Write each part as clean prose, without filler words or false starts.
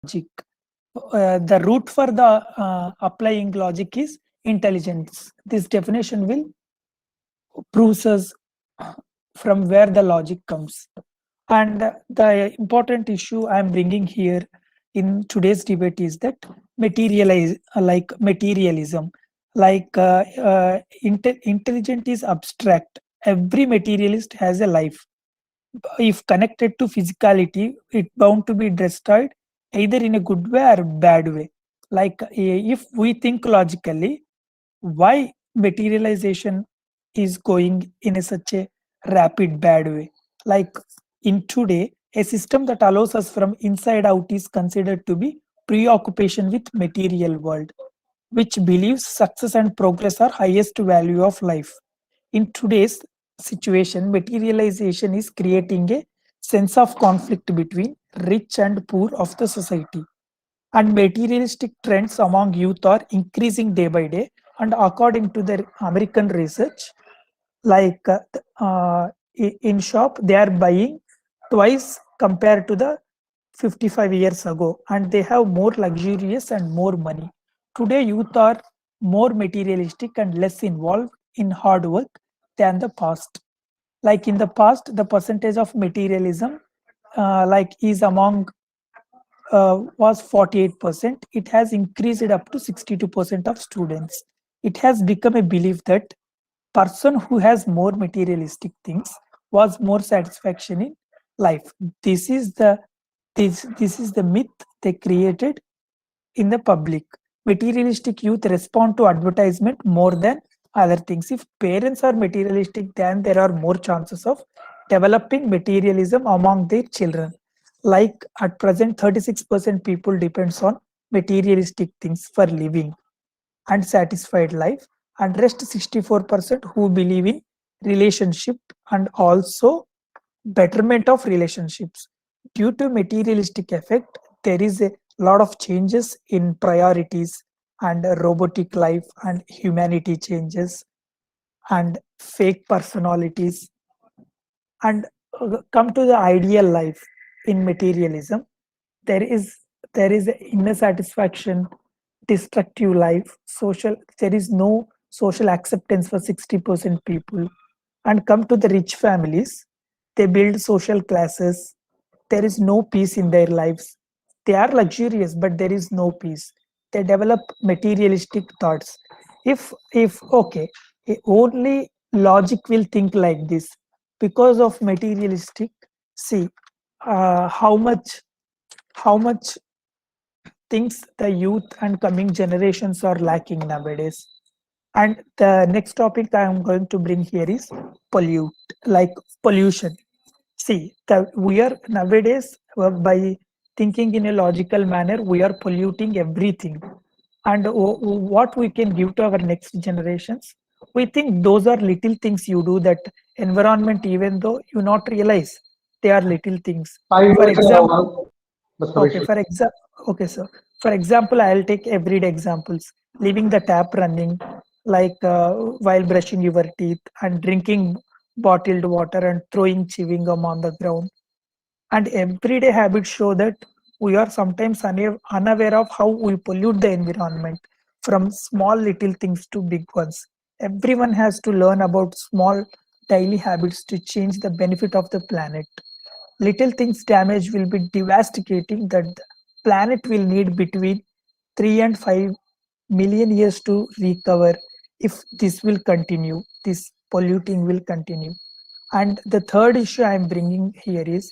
logic. The root for the applying logic is intelligence. This definition will proves us from where the logic comes. And the important issue I'm bringing here in today's debate is that materialism, intelligent is abstract. Every materialist has a life. If connected to physicality, it bound to be destroyed either in a good way or bad way. If we think logically, why materialization is going in such a rapid bad way? Like in today, a system that allows us from inside out is considered to be preoccupation with material world, which believes success and progress are highest value of life. In today's situation, materialization is creating a sense of conflict between rich and poor of the society, and materialistic trends among youth are increasing day by day. And according to the American research, like in shop they are buying twice compared to the 55 years ago, and they have more luxurious and more money. Today youth are more materialistic and less involved in hard work than the past. Like in the past, the percentage of materialism is among was 48%. It has increased up to 62% of students. It has become a belief that person who has more materialistic things was more satisfaction in life. This is the this is the myth they created in the public. Materialistic youth respond to advertisement more than other things. If parents are materialistic, then there are more chances of developing materialism among their children. Like at present, 36% people depends on materialistic things for living and satisfied life, and rest 64% who believe in relationship and also betterment of relationships. Due to materialistic effect, there is a lot of changes in priorities, and robotic life and humanity changes and fake personalities. And come to the ideal life in materialism, there is inner satisfaction, destructive life, social, there is no social acceptance for 60% people. And come to the rich families, they build social classes, there is no peace in their lives. They are luxurious, but there is no peace. They develop materialistic thoughts. If okay, only logic will think like this because of materialistic. See, how much things the youth and coming generations are lacking nowadays. And the next topic I am going to bring here is like pollution. See, we are nowadays by thinking in a logical manner, we are polluting everything. And what we can give to our next generations, we think those are little things you do that environment, even though you not realize they are little things. For example, okay, for example, okay, so for example, I'll take everyday examples. Leaving the tap running, while brushing your teeth, and drinking bottled water, and throwing chewing gum on the ground. And everyday habits show that we are sometimes unaware of how we pollute the environment, from small little things to big ones. Everyone has to learn about small daily habits to change the benefit of the planet. Little things damage will be devastating, that the planet will need between 3 and 5 million years to recover if this will continue, this polluting will continue. And the third issue I'm bringing here is,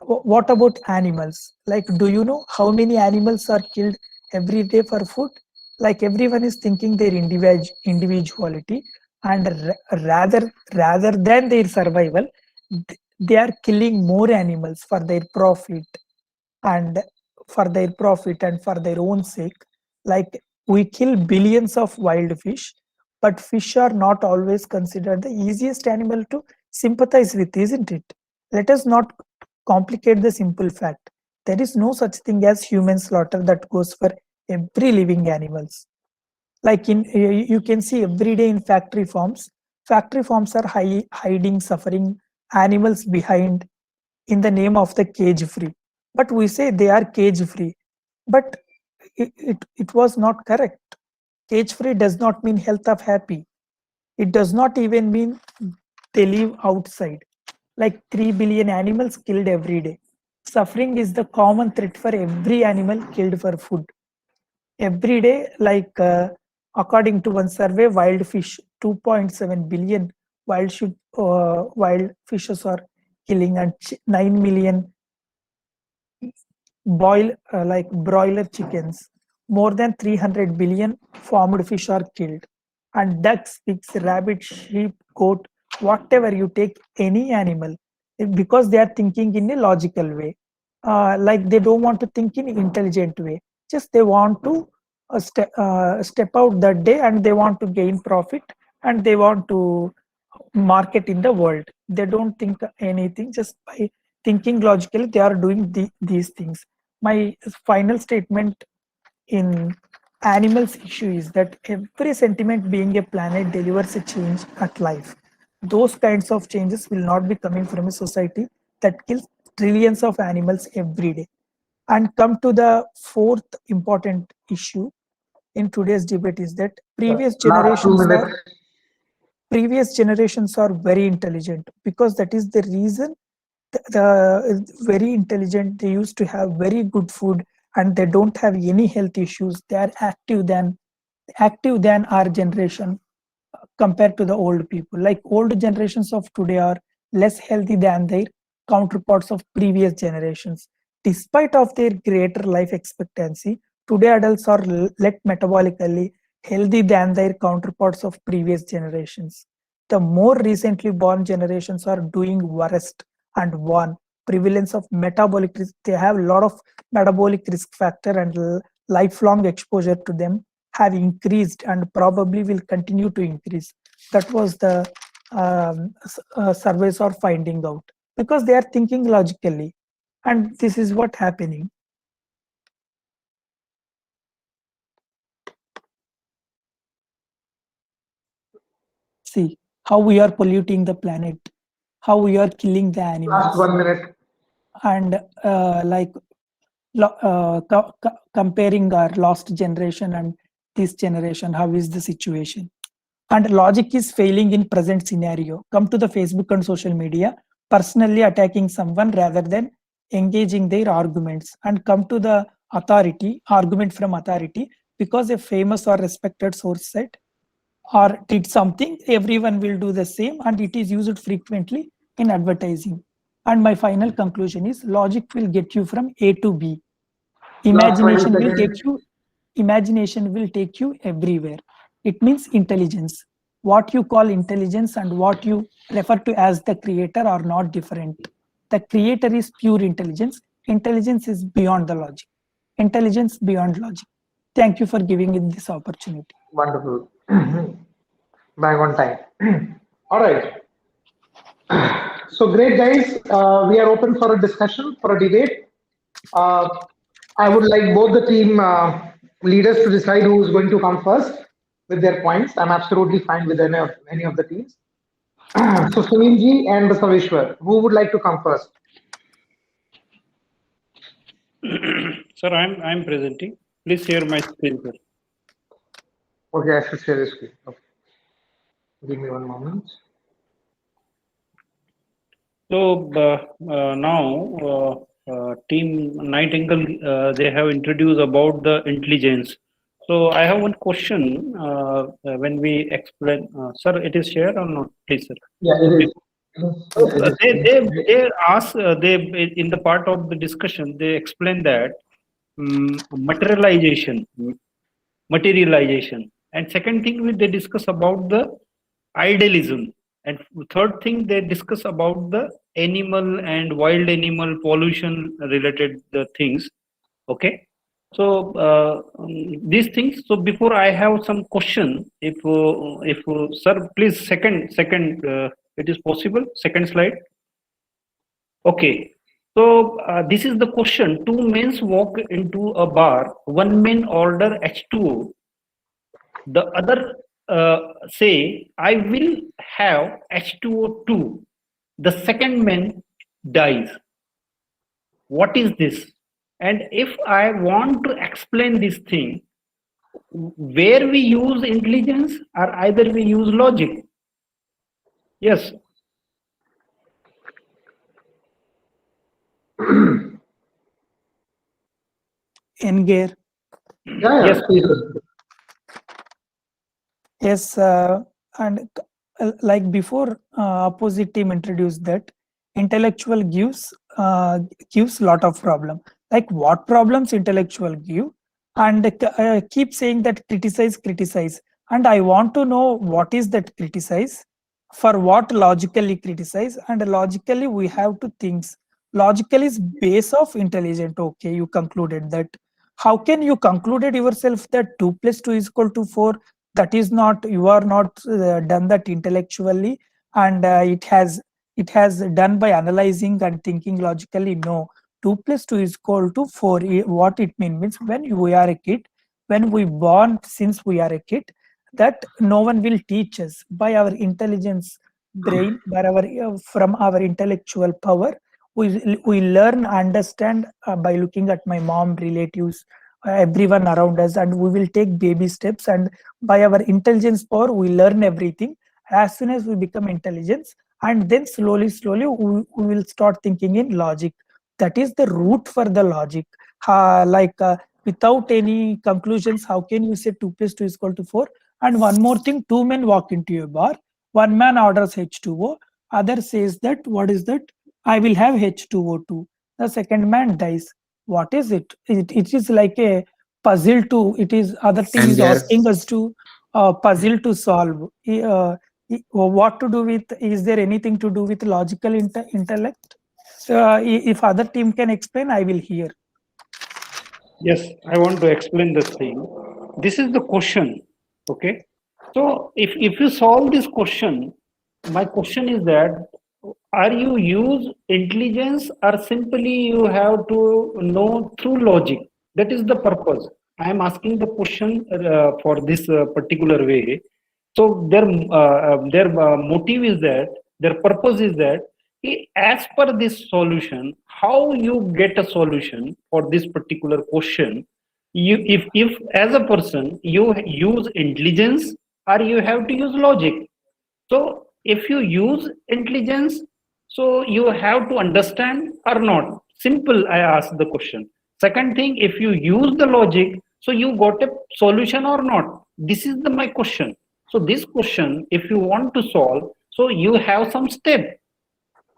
what about animals? Like, do you know how many animals are killed every day for food? Like everyone is thinking their individuality, and rather than their survival, they are killing more animals for their profit, and for their own sake. Like, we kill billions of wild fish, but fish are not always considered the easiest animal to sympathize with, isn't it? Let us not complicate the simple fact. There is no such thing as human slaughter that goes for every living animals. Like you can see every day in factory farms are hiding suffering animals behind in the name of the cage free. But we say they are cage free. But it was not correct. Cage free does not mean health of happy. It does not even mean they live outside. Like 3 billion animals killed every day. Suffering is the common threat for every animal killed for food. Every day, according to one survey, wild fish, 2.7 billion wild fishes are killing, and 9 million broiler chickens. More than 300 billion farmed fish are killed. And ducks, pigs, rabbit, sheep, goat, whatever you take, any animal, because they are thinking in a logical way. Like they don't want to think in intelligent way. Just they want to step out that day, and they want to gain profit, and they want to market in the world. They don't think anything. Just by thinking logically, they are doing these things. My final statement in animals issue is that every sentiment being a planet delivers a change at life. Those kinds of changes will not be coming from a society that kills trillions of animals every day. And come to the fourth important issue in today's debate is that Last 2 minutes. previous generations are very intelligent, because that is the reason. The very intelligent, they used to have very good food, and they don't have any health issues. They are active than our generation, compared to the old people. Like old generations of today are less healthy than their counterparts of previous generations. Despite of their greater life expectancy, today adults are let metabolically healthy than their counterparts of previous generations. The more recently born generations are doing worst. And one, prevalence of metabolic risk. They have a lot of metabolic risk factor, and lifelong exposure to them have increased and probably will continue to increase. That was the surveys are finding out, because they are thinking logically, and this is what happening. See how we are polluting the planet, how we are killing the Last animals, 1 minute. and comparing our lost generation and this generation, how is the situation. And logic is failing in present scenario. Come to the Facebook and social media, personally attacking someone rather than engaging their arguments. And come to the argument from authority, because a famous or respected source said or did something, everyone will do the same, and it is used frequently in advertising. And my final conclusion is logic will get you from A to B. Last 20 Imagination will seconds. take you imagination will take you everywhere. It means intelligence. What you call intelligence and what you refer to as the creator are not different. The creator is pure intelligence. Intelligence is beyond the logic. Intelligence beyond logic. Thank you for giving me this opportunity. Wonderful. Bang on time. All right. So great, guys. We are open for a discussion, for a debate. Uh, I would like both the team leaders to decide who is going to come first with their points. I'm absolutely fine with any of the teams. So Sunilji and Saveshwar, who would like to come first? Sir, I'm presenting. Please share my screen, sir. Okay, I should share the screen. Okay. Give me one moment. So now Team Nightangle they have introduced about the intelligence. So I have one question. When we explain, sir, it is shared or not? Please, sir. Yeah, it is. So, Yeah, it is. they ask they in the part of the discussion they explain that materialization, and second thing they discuss about the idealism, and third thing they discuss about the animal and wild animal pollution related the things. Okay, so these things. So before I have some question, if sir, please second it is possible, second slide. Okay, so this is the question. Two men walk into a bar. One man order H2O. The other say, I will have H2O too. The second man dies. What is this? And if I want to explain this thing, where we use intelligence or either we use logic. Yes. Engage. Yeah, Yes. please. Yes, and like before, opposite team introduced that intellectual gives lot of problem. Like what problems intellectual give, and keep saying that criticize, and I want to know what is that criticize, for what logically criticize, and logically we have to things. Logical is base of intelligent. Okay, you concluded that. How can you concluded yourself that 2 + 2 is equal to 4? That is not, you are not done that intellectually, and it has done by analyzing and thinking logically. No, 2 + 2 is equal to 4. What it means when we are a kid, when we born, since we are a kid, that no one will teach us by our intelligence brain, by our from our intellectual power. We learn, understand by looking at my mom, relatives, everyone around us, and we will take baby steps, and by our intelligence power we learn everything. As soon as we become intelligence, and then slowly we will start thinking in logic. That is the root for the logic. Without any conclusions, how can you say 2 + 2 is equal to 4? And one more thing, two men walk into a bar, one man orders H2O, other says that, what is that, I will have H2O2. The second man dies. What is it? It is like a puzzle to, it is, other team is Anger. asking us to puzzle to solve. What to do with, is there anything to do with logical intellect? If other team can explain, I will hear. Yes, I want to explain this thing. This is the question. Okay. So if you solve this question, my question is that, are you use intelligence or simply you have to know through logic? That is the purpose. I am asking the question for this particular way. So their motive is that, their purpose is that, as per this solution, how you get a solution for this particular question. You, if as a person you use intelligence or you have to use logic. So if you use intelligence, so you have to understand or not. Simple, I ask the question. Second thing, if you use the logic, so you got a solution or not. This is my question. So this question, if you want to solve, so you have some step.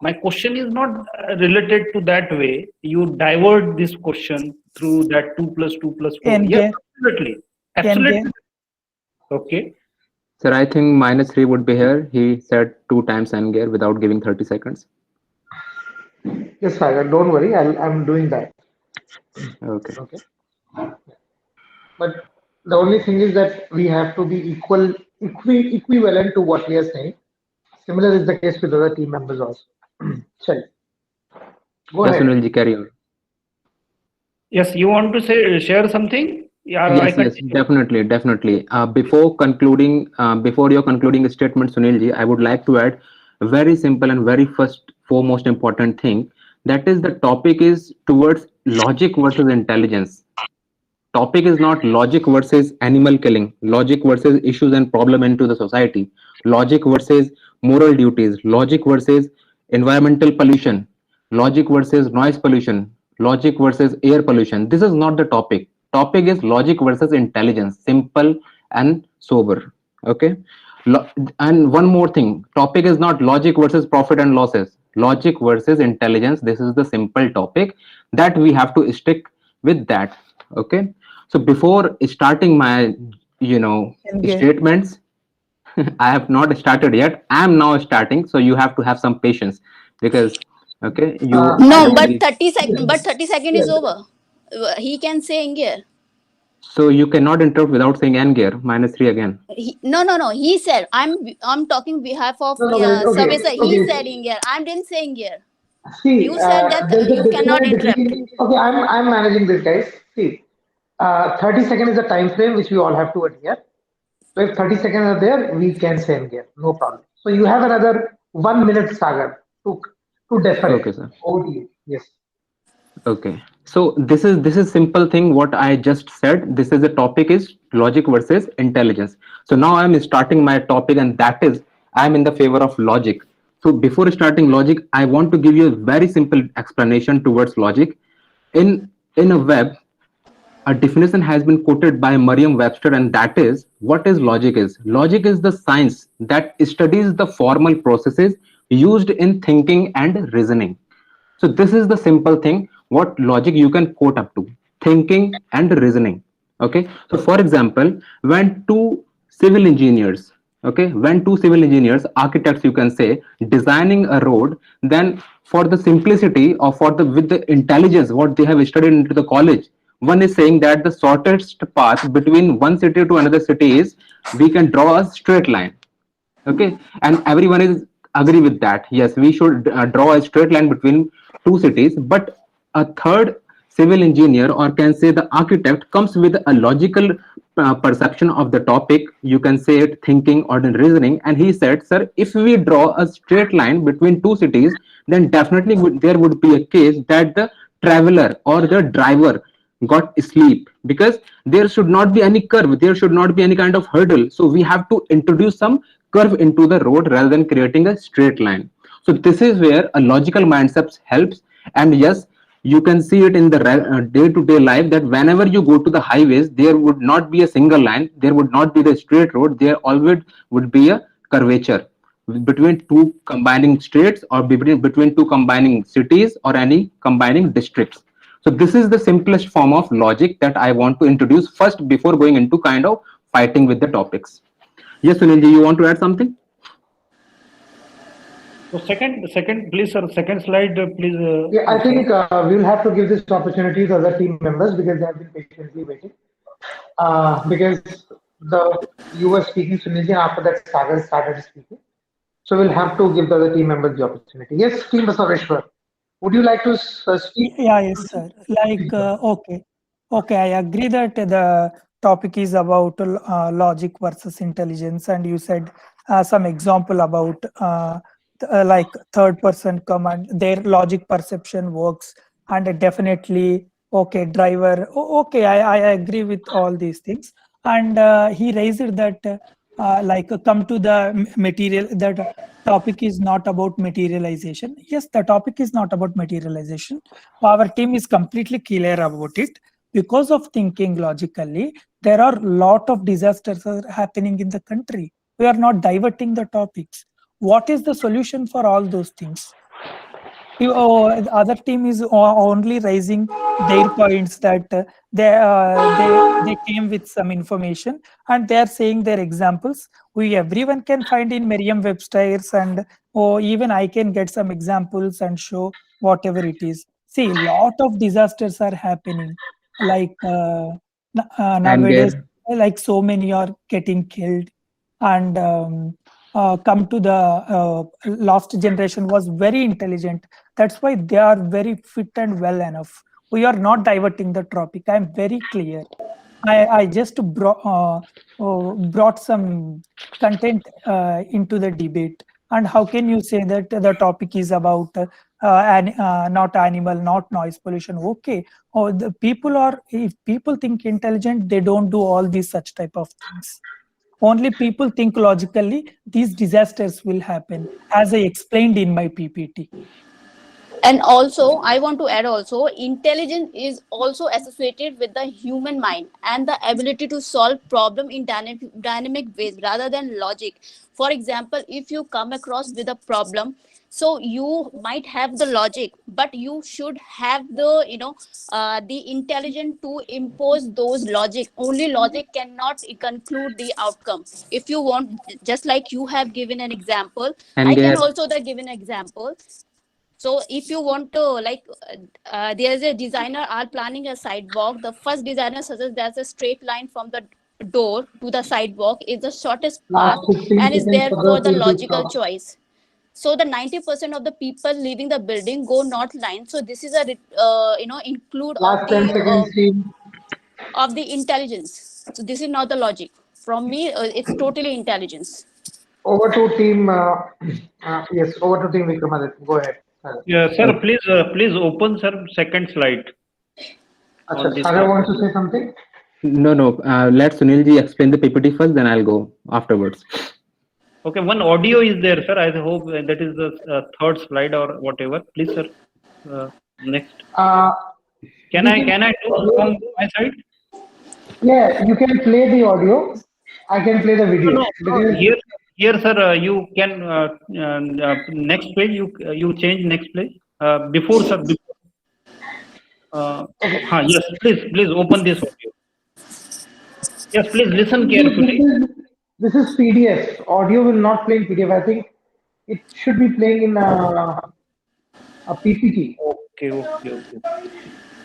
My question is not related to that way. You divert this question through that 2 + 2 + 4. Yes, absolutely. Absolutely. Okay. Sir, I think -3 would be here. He said 2 times anger without giving 30 seconds. Yes, Sagar, don't worry. I'm doing that. Okay. Okay. But the only thing is that we have to be equivalent to what we are saying. Similar is the case with other team members also. Sorry. Go Yes, ahead. Sunilji, carry on. Yes, you want to say share something? Yeah, I Yes, continue. definitely. Before your concluding statement, Sunilji, I would like to add a very simple and very foremost important thing. That is, the topic is towards logic versus intelligence. Topic is not logic versus animal killing, logic versus issues and problem into the society, logic versus moral duties, logic versus environmental pollution, logic versus noise pollution, logic versus air pollution. This is not the topic. Topic is logic versus intelligence, simple and sober. Okay. And one more thing, topic is not logic versus profit and losses, logic versus intelligence. This is the simple topic that we have to stick with that. Okay. So before starting my statements, I have not started yet. I am now starting, so you have to have some patience, because okay, you I No, think but actually, 30 second is yes. over. He can say in here. so you cannot interrupt without saying and gear -3 again. No. He said I'm talking behalf of No, no, wait. Okay, service. He okay. said in here. I didn't say in here. See, You said that there's a you cannot difference interrupt. between. Okay, I'm managing this, guys. See, 30 seconds is the time frame which we all have to adhere. So if 30 seconds are there, we can say here, no problem. So you have another 1 minute, Sagar, to defer it. Okay, sir. Over to you. Yes. Okay. So this is simple thing what I just said. This is the topic is logic versus intelligence. So now I'm starting my topic, and that is I'm in the favor of logic. So before starting logic, I want to give you a very simple explanation towards logic. In a web, a definition has been quoted by Merriam-Webster, and that is what is logic is. Logic is the science that studies the formal processes used in thinking and reasoning. So this is the simple thing what logic you can quote up to thinking and reasoning. Okay. So for example, when two civil engineers, when two civil engineers, architects, you can say, designing a road, then for the simplicity or for the with the intelligence what they have studied into the college, one is saying that the shortest path between one city to another city is we can draw a straight line. Okay, and everyone is agree with that. Yes, we should draw a straight line between two cities, but a third civil engineer, or can say the architect, comes with a logical perception of the topic, you can say it thinking or the reasoning, and he said, sir, if we draw a straight line between two cities, then definitely there would be a case that the traveler or the driver got sleep, because there should not be any curve, there should not be any kind of hurdle, so we have to introduce some curve into the road rather than creating a straight line. So this is where a logical mindset helps. And yes, you can see it in the day-to-day life, that whenever you go to the highways, there would not be a single line, there would not be the straight road, there always would be a curvature between two combining states, or between two combining cities, or any combining districts. So this is the simplest form of logic that I want to introduce first before going into kind of fighting with the topics. Yes, Sunilji, you want to add something? So second, please, sir. Second slide, please. Yeah, I think we'll have to give this opportunity to other team members because they have been patiently waiting. Because you were speaking, Sunilji, and after that, Sagar started speaking. So we'll have to give the other team members the opportunity. Yes, Team Basaveshwar, would you like to speak? Yeah, yes, sir. Like, okay, I agree that the topic is about logic versus intelligence, and you said some example about like third person command, their logic perception works, and definitely, okay, driver, okay, I agree with all these things. And he raised that like come to the material, that topic is not about materialization. Yes, the topic is not about materialization. Our team is completely clear about it. Because of thinking logically, there are a lot of disasters are happening in the country. We are not diverting the topics. What is the solution for all those things? The other team is only raising their points, that they came with some information, and they are saying their examples. We everyone can find in Merriam-Webster's, and even I can get some examples and show whatever it is. See, lot of disasters are happening, like And nowadays, there, like so many are getting killed, and come to the last generation was very intelligent. That's why they are very fit and well enough. We are not diverting the topic. I'm very clear. I just brought some content into the debate. And how can you say that the topic is about not animal, not noise pollution? Okay, the people are, if people think intelligent, they don't do all these such type of things. Only people think logically, these disasters will happen, as I explained in my PPT. And also I want to add also, intelligence is also associated with the human mind and the ability to solve problem in dynamic ways rather than logic. For example, if you come across with a problem, so you might have the logic, but you should have the the intelligence to impose those logic. Only logic cannot conclude the outcome. If you want, just like you have given an example, I and can there, also the give an example. So if you want to there is a designer are planning a sidewalk. The first designer suggests there's a straight line from the door to the sidewalk is the shortest path Last 15 and is seconds for therefore the the team to logical stop. choice. So the 90% of the people leaving the building go north line. So this is a include Last 10 seconds, team. of the intelligence. So this is not the logic. From me, it's totally intelligence. Over to team. Yes, over to team Vikramaditya. Go ahead. Yeah, sir. Please, please open, sir. Second slide. on Acha, this Sagar topic. wants to say something? No. Let Sunilji explain the PPT first, then I'll go afterwards. Okay, one audio is there, sir. I hope that is the third slide or whatever. Please, sir. Next. Uh, Can we I can, do from my side? yeah, you can play the audio. I can play the video. No. Here, sir. You can next page. You change next page. Before, sir. Before. Yes. Please open this audio. Yes, please listen carefully. This is PDF. Audio will not play in PDF. I think it should be playing in a PPT. Okay.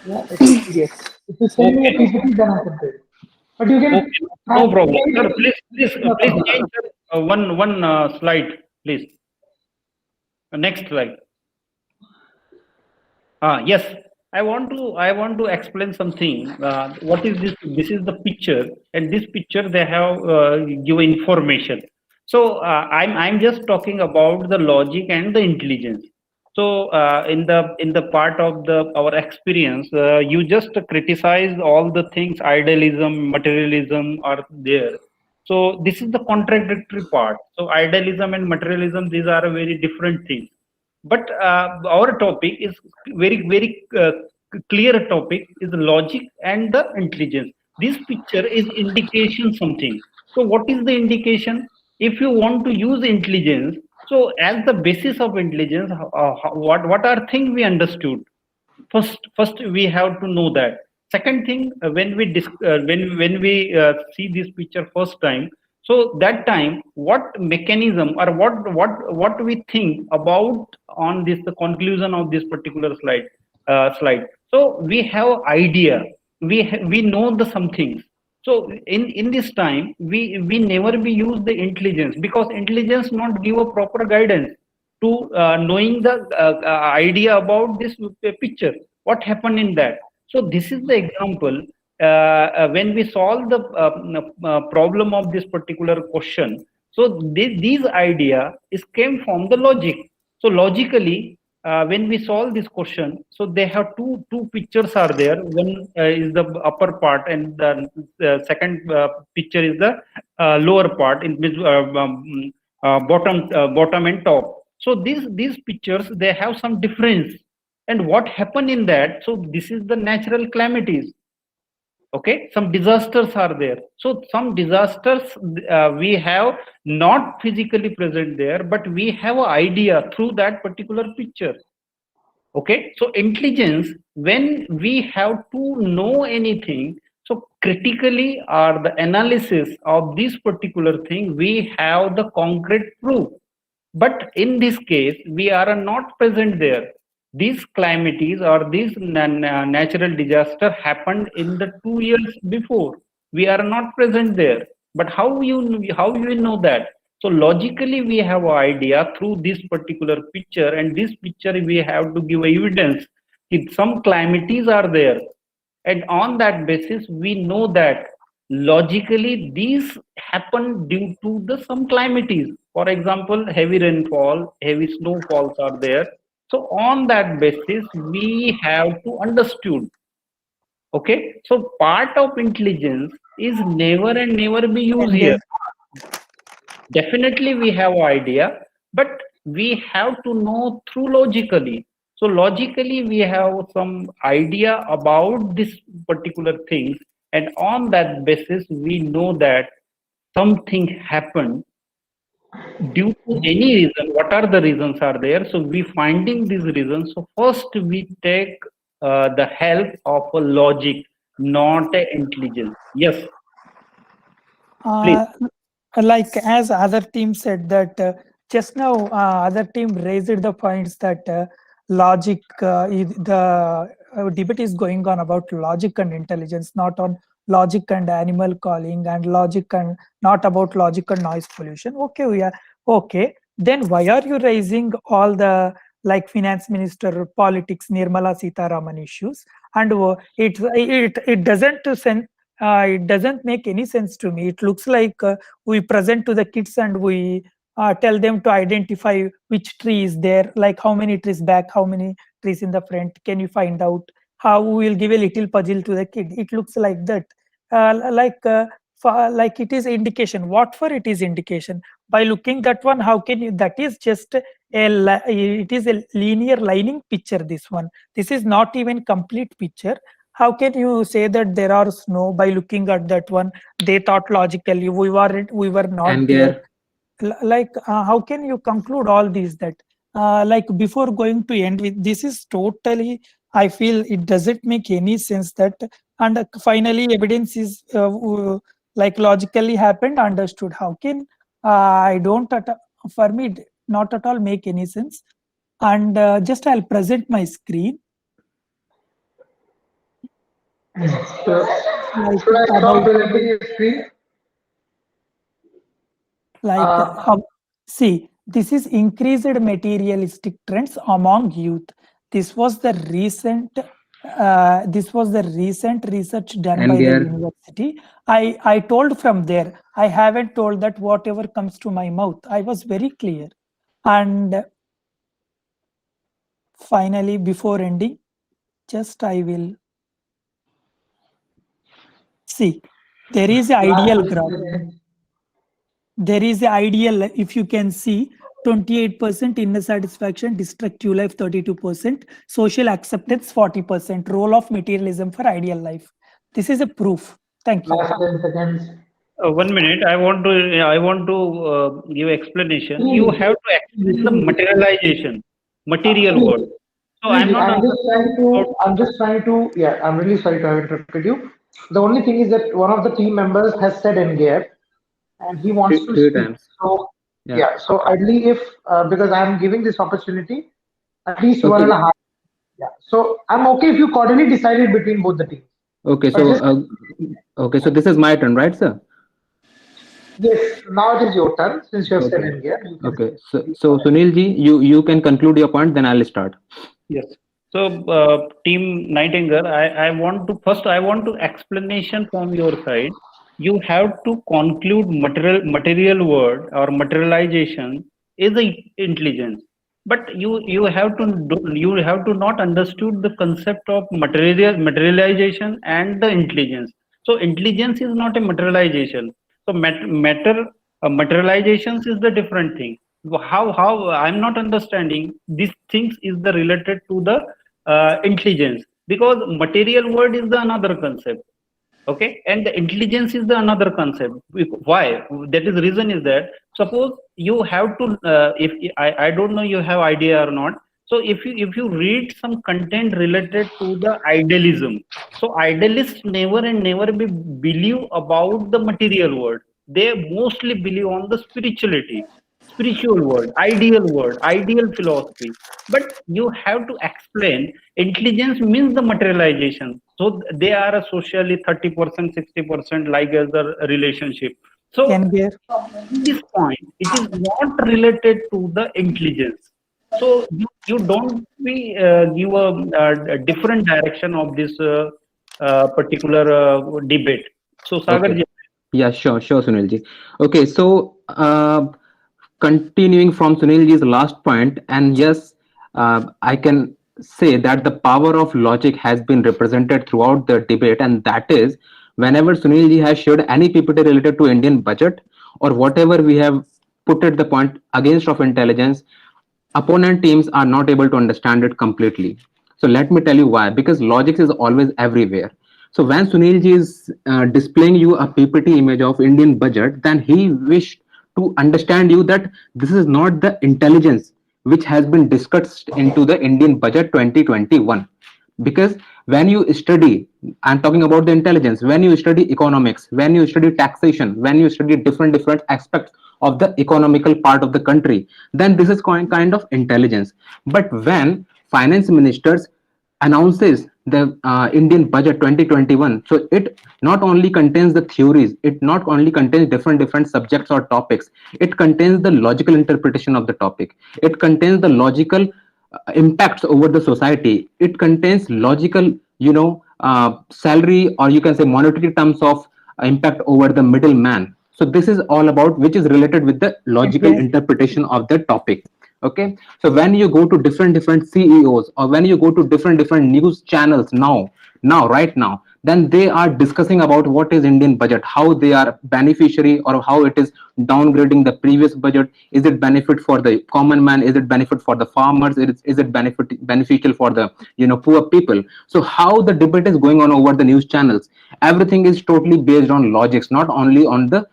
Yeah, it is PDF. If you send me a Okay, no, PPT, then I can play it. But you can okay, no problem, sir. play Please change sir, one slide, please. Next slide. Yes, I want to explain something. What is this? This is the picture, and this picture they have give information. So I'm just talking about the logic and the intelligence. So in the part of the our experience, you just criticize all the things, idealism, materialism are there. So this is the contradictory part. So idealism and materialism, these are a very different things. But our topic is very clear topic is logic and the intelligence. This picture is indication something. So what is the indication? If you want to use intelligence, so as the basis of intelligence, what are things we understood? First we have to know that. Second thing, when we see this picture first time, so that time what mechanism or what we think about on this the conclusion of this particular slide. So we have idea, we know the some things. So in this time we never be use the intelligence, because intelligence not give a proper guidance to knowing the idea about this picture, what happened in that. So this is the example. When we solve the problem of this particular question, so these idea is came from the logic. So logically, when we solve this question, so they have two pictures are there. One is the upper part, and the second picture is the lower part, in which bottom and top. So these pictures, they have some difference. And what happened in that? So this is the natural calamities. Okay, some disasters are there. So some disasters we have not physically present there, but we have an idea through that particular picture. Okay, so intelligence, when we have to know anything, so critically or the analysis of this particular thing, we have the concrete proof. But in this case, we are not present there. These calamities or these natural disaster happened in the 2 years before. We are not present there. But how you know that? So logically, we have an idea through this particular picture, and this picture we have to give evidence. If some calamities are there, and on that basis, we know that logically these happen due to the some calamities. For example, heavy rainfall, heavy snowfalls are there. So on that basis, we have to understood. Okay, so part of intelligence is never and never be used And here. Definitely we have idea, but we have to know through logically. So logically we have some idea about this particular things, and on that basis we know that something happened due to any reason. What are the reasons are there? So we finding these reasons. So first we take the help of a logic, not a intelligence. Yes, please. like as other team said that just now other team raised the points that logic the debate is going on about logic and intelligence, not on logic and animal calling, and logic and not about logic and noise pollution. Okay, we are okay. Then why are you raising all the like finance minister politics Nirmala Sitharaman issues? And it doesn't send it doesn't make any sense to me. It looks like we present to the kids and we tell them to identify which tree is there, like how many trees back, how many trees in the front. Can you find out? how we will give a little puzzle to the kid. It looks like that. Like it is indication. What for it is indication? By looking that one, how can you? That is just it is a linear lining picture. This one. This is not even complete picture. How can you say that there are snow by looking at that one? They thought logically we were not And there. there, How can you conclude all these that like before going to end with this is totally, I feel it doesn't make any sense that, and finally evidence is like logically happened, understood. How can I don't for me not at all make any sense. And just I'll present my screen So, like should I stop about presenting your screen? like see, this is increased materialistic trends among youth. This was the recent research done and by the there, university. I told from there. I haven't told that whatever comes to my mouth. I was very clear. And finally, before ending, just I will see. There is an ideal graph. There is an ideal, if you can see, 28% inner satisfaction, destructive life 32%, social acceptance 40%, role of materialism for ideal life. This is a proof. Thank you. Last 10 seconds. 1 minute. I want to give explanation. You have to explain the materialization, material world. So I'm not understanding. Yeah, I'm really sorry to have interrupted you. The only thing is that one of the team members has said NGF and he wants to three speak. times. So, Yeah. yeah, so ideally, if because I'm giving this opportunity, at least one and Okay. a half. Yeah, so I'm okay if you cordially decided between both the teams. Okay. But So, just, okay. So this is my turn, right, sir? yes, now it is your turn since you have said Okay. NGF. You can Okay. So, speak so for that. Sunil ji, you can conclude your point, then I'll start. Yes. So, Team Nightangle, I want to explanation from your side. You have to conclude material word or materialization is a intelligence, but you have to not understood the concept of materialization and the intelligence. So, intelligence is not a materialization. So, materializations is the different thing. How I'm not understanding these things is the related to the intelligence, because material world is the another concept, okay, and the intelligence is the another concept. Why? That is reason is that suppose you have to if I don't know you have idea or not. So if you read some content related to the idealism, so idealists never and never believe about the material world. They mostly believe on the spiritual world, ideal philosophy. But you have to explain intelligence means the materialization. So they are a socially 30%, 60% like as the relationship. So Can at this point, it is not related to the intelligence. So you don't be give a different direction of this particular debate. So Sagar Okay. ji, Yeah, sure, Sunilji. Okay, so continuing from Sunilji's last point, and yes, I can say that the power of logic has been represented throughout the debate, and that is whenever Sunilji has shared any PPT related to Indian budget or whatever we have put at the point against of intelligence, opponent teams are not able to understand it completely. So let me tell you why. Because logic is always everywhere. So when Sunilji is displaying you a PPT image of Indian budget, then he wished to understand you that this is not the intelligence which has been discussed into the Indian budget 2021. Because when you study, I'm talking about the intelligence, when you study economics, when you study taxation, when you study different aspects of the economical part of the country, then this is kind of intelligence. But when finance ministers announces the Indian budget 2021, so it not only contains the theories, it not only contains different subjects or topics, it contains the logical interpretation of the topic, it contains the logical impacts over the society, it contains logical, salary, or you can say monetary terms of impact over the middleman. So this is all about which is related with the logical Yes. interpretation of the topic. Okay, so when you go to different CEOs, or when you go to different news channels right now, then they are discussing about what is Indian budget, how they are beneficiary, or how it is downgrading the previous budget. Is it benefit for the common man? Is it benefit for the farmers? Is it beneficial for the poor people? So how the debate is going on over the news channels, everything is totally based on logics, not only on the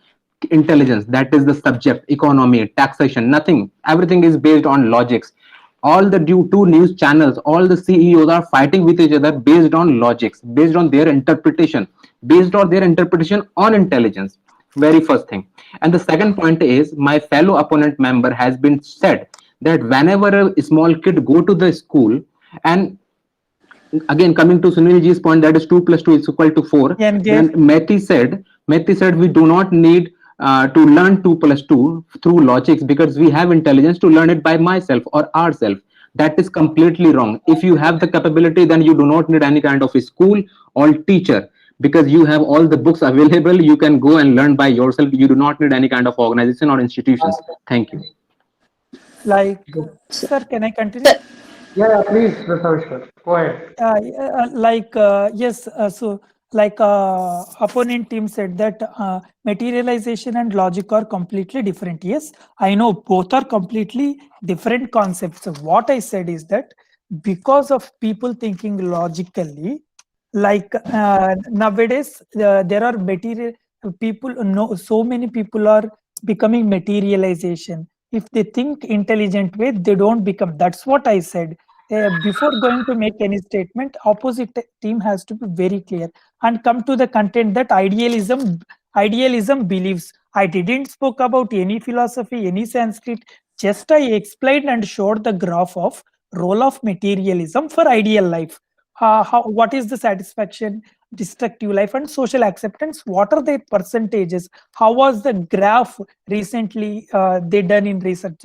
intelligence, that is the subject, economy, taxation, nothing, everything is based on logics. All the due two news channels, all the CEOs are fighting with each other based on logics, based on their interpretation, based on their interpretation on intelligence. Very first thing. And the second point is, my fellow opponent member has been said that whenever a small kid go to the school, and again coming to Sunilji's point, that is 2 plus 2 is equal to 4. And Then Mehti said we do not need to learn 2 plus 2 through logics, because we have intelligence to learn it by myself or ourselves. That is completely wrong. If you have the capability, then you do not need any kind of a school or teacher, because you have all the books available. You can go and learn by yourself. You do not need any kind of organization or institutions. Thank you. like, sir, can I continue? Yeah, please, Mr. Vishwar, go ahead. Yes, so opponent team said that materialization and logic are completely different. Yes, I know both are completely different concepts. So what I said is that because of people thinking logically, nowadays there are material people, no, so many people are becoming materialization. If they think intelligent way, they don't become. That's what I said. Before going to make any statement, opposite team has to be very clear and come to the content that idealism believes. I didn't spoke about any philosophy, any Sanskrit. Just I explained and showed the graph of role of materialism for ideal life. What is the satisfaction, destructive life, and social acceptance? What are their percentages? How was the graph recently they done in research?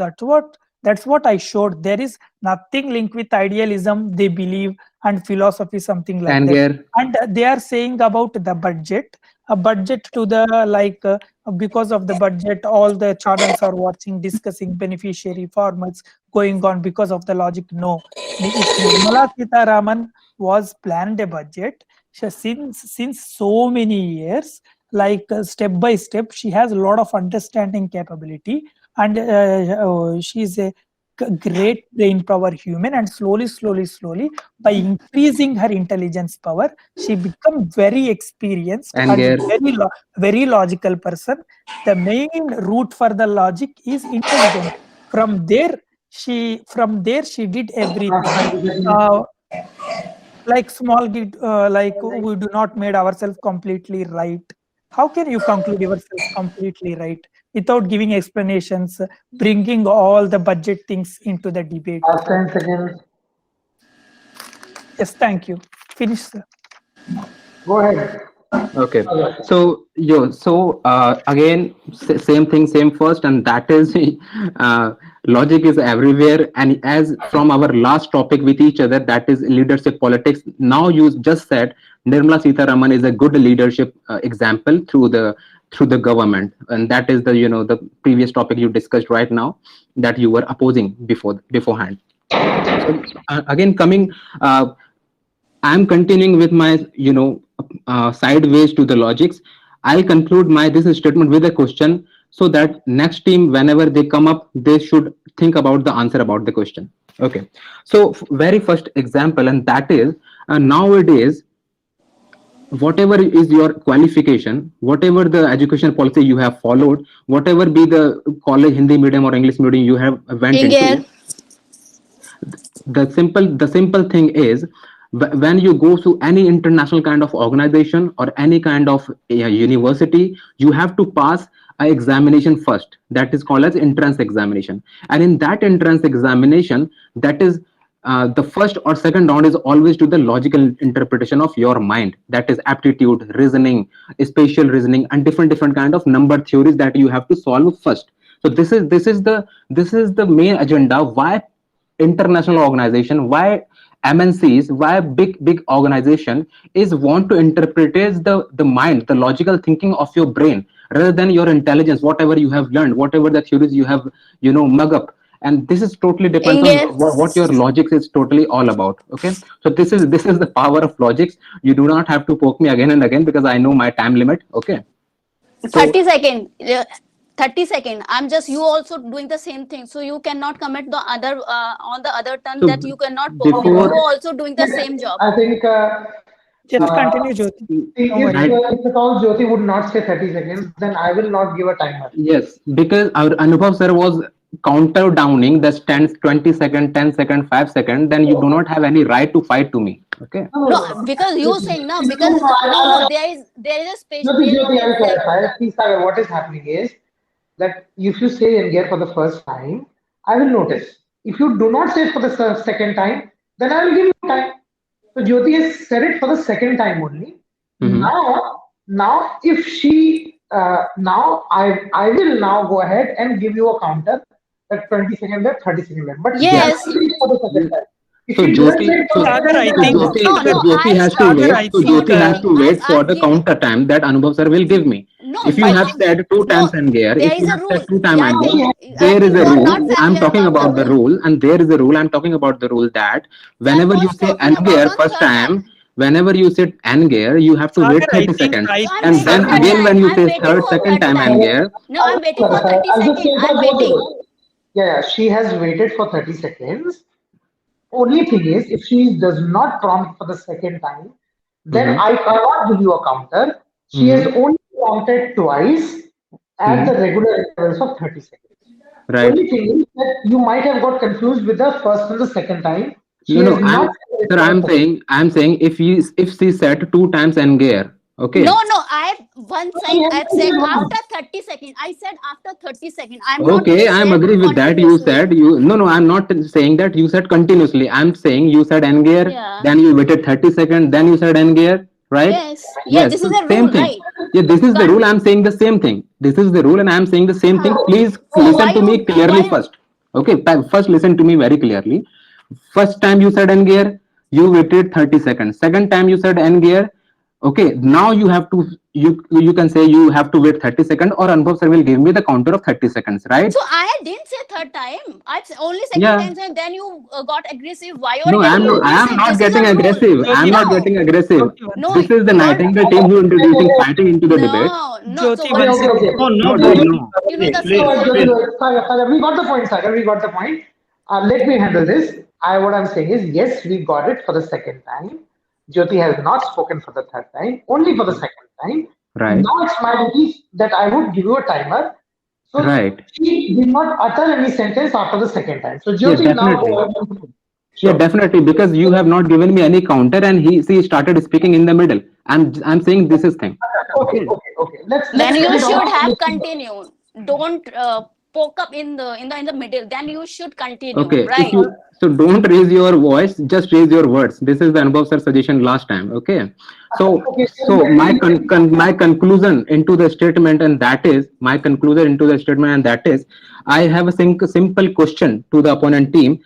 That's what I showed. There is nothing linked with idealism, they believe, and philosophy, something like that. And they are saying about the budget, a budget to the because of the budget, all the channels are watching, discussing beneficiary farmers going on because of the logic. No, if Nirmala Sitharaman was planned a budget since so many years, step by step, she has a lot of understanding capability, and she's a great brain power human, and slowly by increasing her intelligence power, she become very experienced and very logical person. The main root for the logic is intelligence. From there she did everything. Like small we do not made ourselves completely right. How can you conclude yourself completely right without giving explanations, bringing all the budget things into the debate? 10 seconds. Yes, thank you. Finish, sir. Go ahead. Okay, so again, same thing, same first, and that is logic is everywhere. And as from our last topic with each other, that is leadership politics. Now you just said Nirmala Sitharaman is a good leadership example through the government, and that is the previous topic you discussed right now that you were opposing beforehand. So again, coming. I'm continuing with my, sideways to the logics. I'll conclude this statement with a question, so that next team, whenever they come up, they should think about the answer about the question. Okay. So very first example, and that is nowadays, whatever is your qualification, whatever the education policy you have followed, whatever be the college Hindi medium or English medium you have went into, the simple thing is, when you go to any international kind of organization or any kind of university, you have to pass an examination first, that is called as entrance examination. And in that entrance examination, that is the first or second round is always to the logical interpretation of your mind, that is aptitude, reasoning, spatial reasoning, and different kind of number theories that you have to solve first. So this is the main agenda. Why international organization, why MNCs, why big organization is want to interpret the mind, the logical thinking of your brain, rather than your intelligence, whatever you have learned, whatever the theories you have mug up. and this is totally depends on Inge, what your logic is totally all about. Okay, so this is the power of logics. You do not have to poke me again and again because I know my time limit. Okay, so 30 second. 30 second. I'm just, you also doing the same thing. So you cannot commit the other on the other turn so that you cannot poke me. You before also doing the same job. I think Just uh, continue, Jyoti. Don't if, worry. if at all Jyoti would not say 30 seconds, then I will not give a timer. yes, because our Anubhav sir was counter downing the 10, 20 second, 10 second, 5 second, then you do not have any right to fight to me. Okay. No, because you saying no, because no, there is a space. Jyoti, There Jyoti, I'll is like, clarify. Please, Sagar, what is happening is that if you say Endgame for the first time, I will notice. If you do not say it for the second time, then I will give you time. So Jyoti has said it for the second time only. Mhm. Now, if she now I will now go ahead and give you a counter that 20 second left, 30 second left. But she has yes, to say it for the second time. If So she doesn't say Jyoti, it for the Sagar, second I time, so I think, will Jyoti, not. no, so no. Jyoti has to Sagar, wait. I So think, Jyoti has to wait for I've the given. counter time that Anubhav sir will give me. No, If no, you have said two no. times and gear, There if is you a have rule. said two times Yeah, I and think, gear, I there is think a you are rule. not I'm familiar talking about the about the rule. rule, and there is a rule. I'm talking about the rule that That whenever you was say talking and about gear on first third time, time. whenever you say and gear, you have to wait Sagar, 30 seconds, I So I'm think, and then waiting Sagar, third again when time. you I'm say waiting third for second third time and time. gear, No, I'm waiting for Clarify. 30 I'll just second. say I'm that both of waiting. it. Yeah, she has waited for 30 seconds. Only thing is, if she does not prompt for the second time, then mm-hmm, I cannot give you a counter. She has mm-hmm, only prompted twice at the mm-hmm, regular intervals of 30 seconds. right. Only thing is that you might have got confused with the first and the second time. She No, has no, not said it sir, for the second. I'm saying if she said two times and gear, No, okay. no. I one She side. has I've said said it once. after 30 second. I said after 30 second. I'm not Okay, I'm said agree with that. You continuously. said you no, no. I'm not saying that you said continuously. I'm saying you said n gear, Yeah. then you waited 30 seconds, then you said n gear, right? Yes. Yes. Yes. This is So a same rule, thing. right? Yeah, this You is the can't. rule. I'm saying the same thing. This is the rule, and I'm saying the same thing. Please So listen to me clearly why? first. Okay, first listen to me very clearly. First time you said n gear, you waited 30 seconds. Second time you said n gear. Okay, now you have to you can say you have to wait 30 seconds, or Anubhav sir will give me the counter of 30 seconds, right? So I didn't say third time. I only second Yeah. time, and then you got aggressive. Why you are No, getting I am aggressive? not This is getting a rule. aggressive. I am Jyoti, not No, getting aggressive. Jyoti, one no, This second. is the don't. Nightingale team who introducing fighting into the debate. No, no. So Jyoti, what one is Okay, it? okay, second. okay. No, No, dude, Jyoti, no, no. You know please, the please, no, system. Jyoti, please. Sagar, Sagar, we got the point, Sagar. We got the point. Let me handle this. What I'm saying is, yes, we got it for the second time. Jyoti has not spoken for the third time, only for the second time. Right, Now it's my duty that I would give you a timer. So right. she did not utter any sentence after the second time. So Yeah, Jyoti now go definitely. ahead. Yeah, Sure. definitely. Because you have not given me any counter, and she started speaking in the middle. I'm saying this is thing. Okay, Okay. okay, okay. Let's Then get you it should have off. continued. Don't poke up in the middle. Then you should continue, Okay. If right? you so don't raise your voice, just raise your words. This is the Anubhav sir suggestion last time. Okay. Okay, So my conclusion into the statement, and that is my conclusion into the statement, and that is I have a simple question to the opponent team,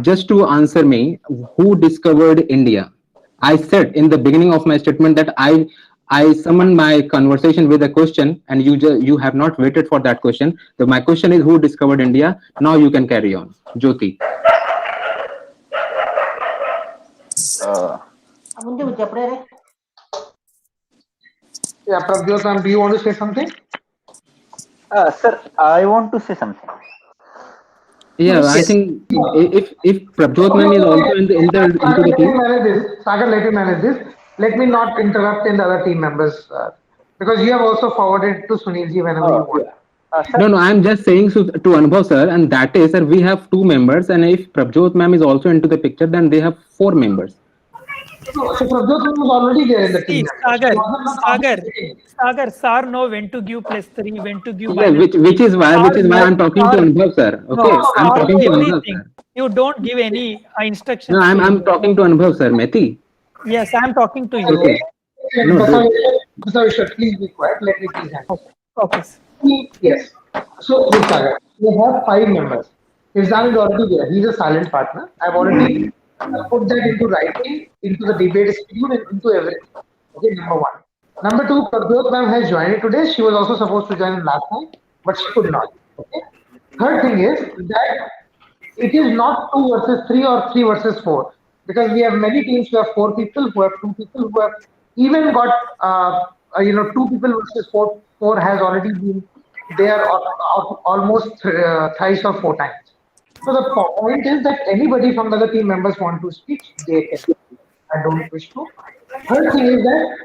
just to answer me. Who discovered India? I said in the beginning of my statement that I summoned my conversation with a question, and you have not waited for that question. So my question is, who discovered India? Now you can carry on, Jyoti. Uh, Yeah, Prabjot, ma'am, do you want to say something? sir, I want to say something. Yeah, I Yes. think if Prabjot Okay, ma'am is okay, also okay. in the Sagar, into the let me team. manage this. Sagar, let me manage this. Let me not interrupt in the other team members because you have also forwarded to Sunilji whenever you want. Yeah. No, Sir, no, I'm just saying to Anubhav sir, and that is, sir, we have two members, and if Prabjot ma'am is also into the picture, then they have four members. No, so Prabjot ma'am was already there in the team See, members. She Sagar, wasn't not Sagar, participating. Sagar, Sar know when to give +3, when to give Yeah, -3. which Sar is why know, I'm talking to Sar, Anubhav sir. no, Okay, I'm Sar know talking to Anubhav everything. sir. You don't give any No, instructions to him. I'm talking to Anubhav sir, Meti. Yes, I'm talking to you. Okay. No, dude. Basaveshwar, please be quiet. Let me please handle. Okay, okay, sir. Yes. So, look, Sagar, we have five members. Hizan is already there. He's a silent partner. I've already put that into writing, into the debate schedule, and into everything. Okay, number one. Number two, Prabjot ma'am has joined today. She was also supposed to join last time, but she could not. Okay. Third thing is that it is not 2 versus 3 or 3 versus 4, because we have many teams who have 4 people, who have 2 people, who have even got 2 people versus 4. 4 has already been there almost thrice or 4 times. So the point is that anybody from the other team members want to speak, they can speak. I don't wish to. Third thing is that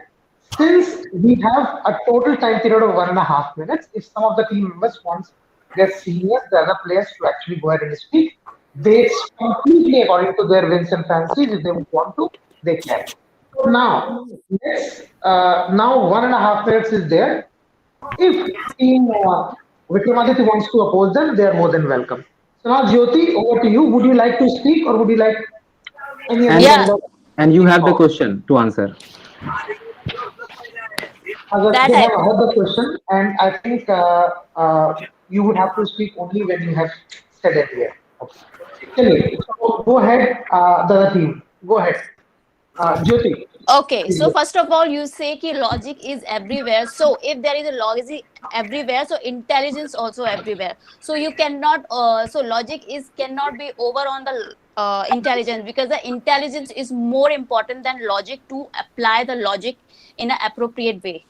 since we have a total time period of 1.5 minutes, if some of the team members wants their seniors, the other players to actually go ahead and speak, they completely according to their whims and fancies. If they want to, they can. So now, now 1.5 minutes is there. If team Vikramaditya wants to oppose them, they are more than welcome. So now, Jyoti, over to you. Would you like to speak, or would you like any other And Yeah, member? and you have the question to answer. that They I have heard the question, and I think you would have to speak only when you have said it here. Okay. Chaliye, so go ahead, the other team. Go ahead. Jyoti. Okay, Please so go. first of all, you say कि logic is everywhere. So if there is a logic everywhere, so intelligence also everywhere. So you cannot, so logic is cannot be over on the intelligence, because the intelligence is more important than logic to apply the logic in an appropriate way.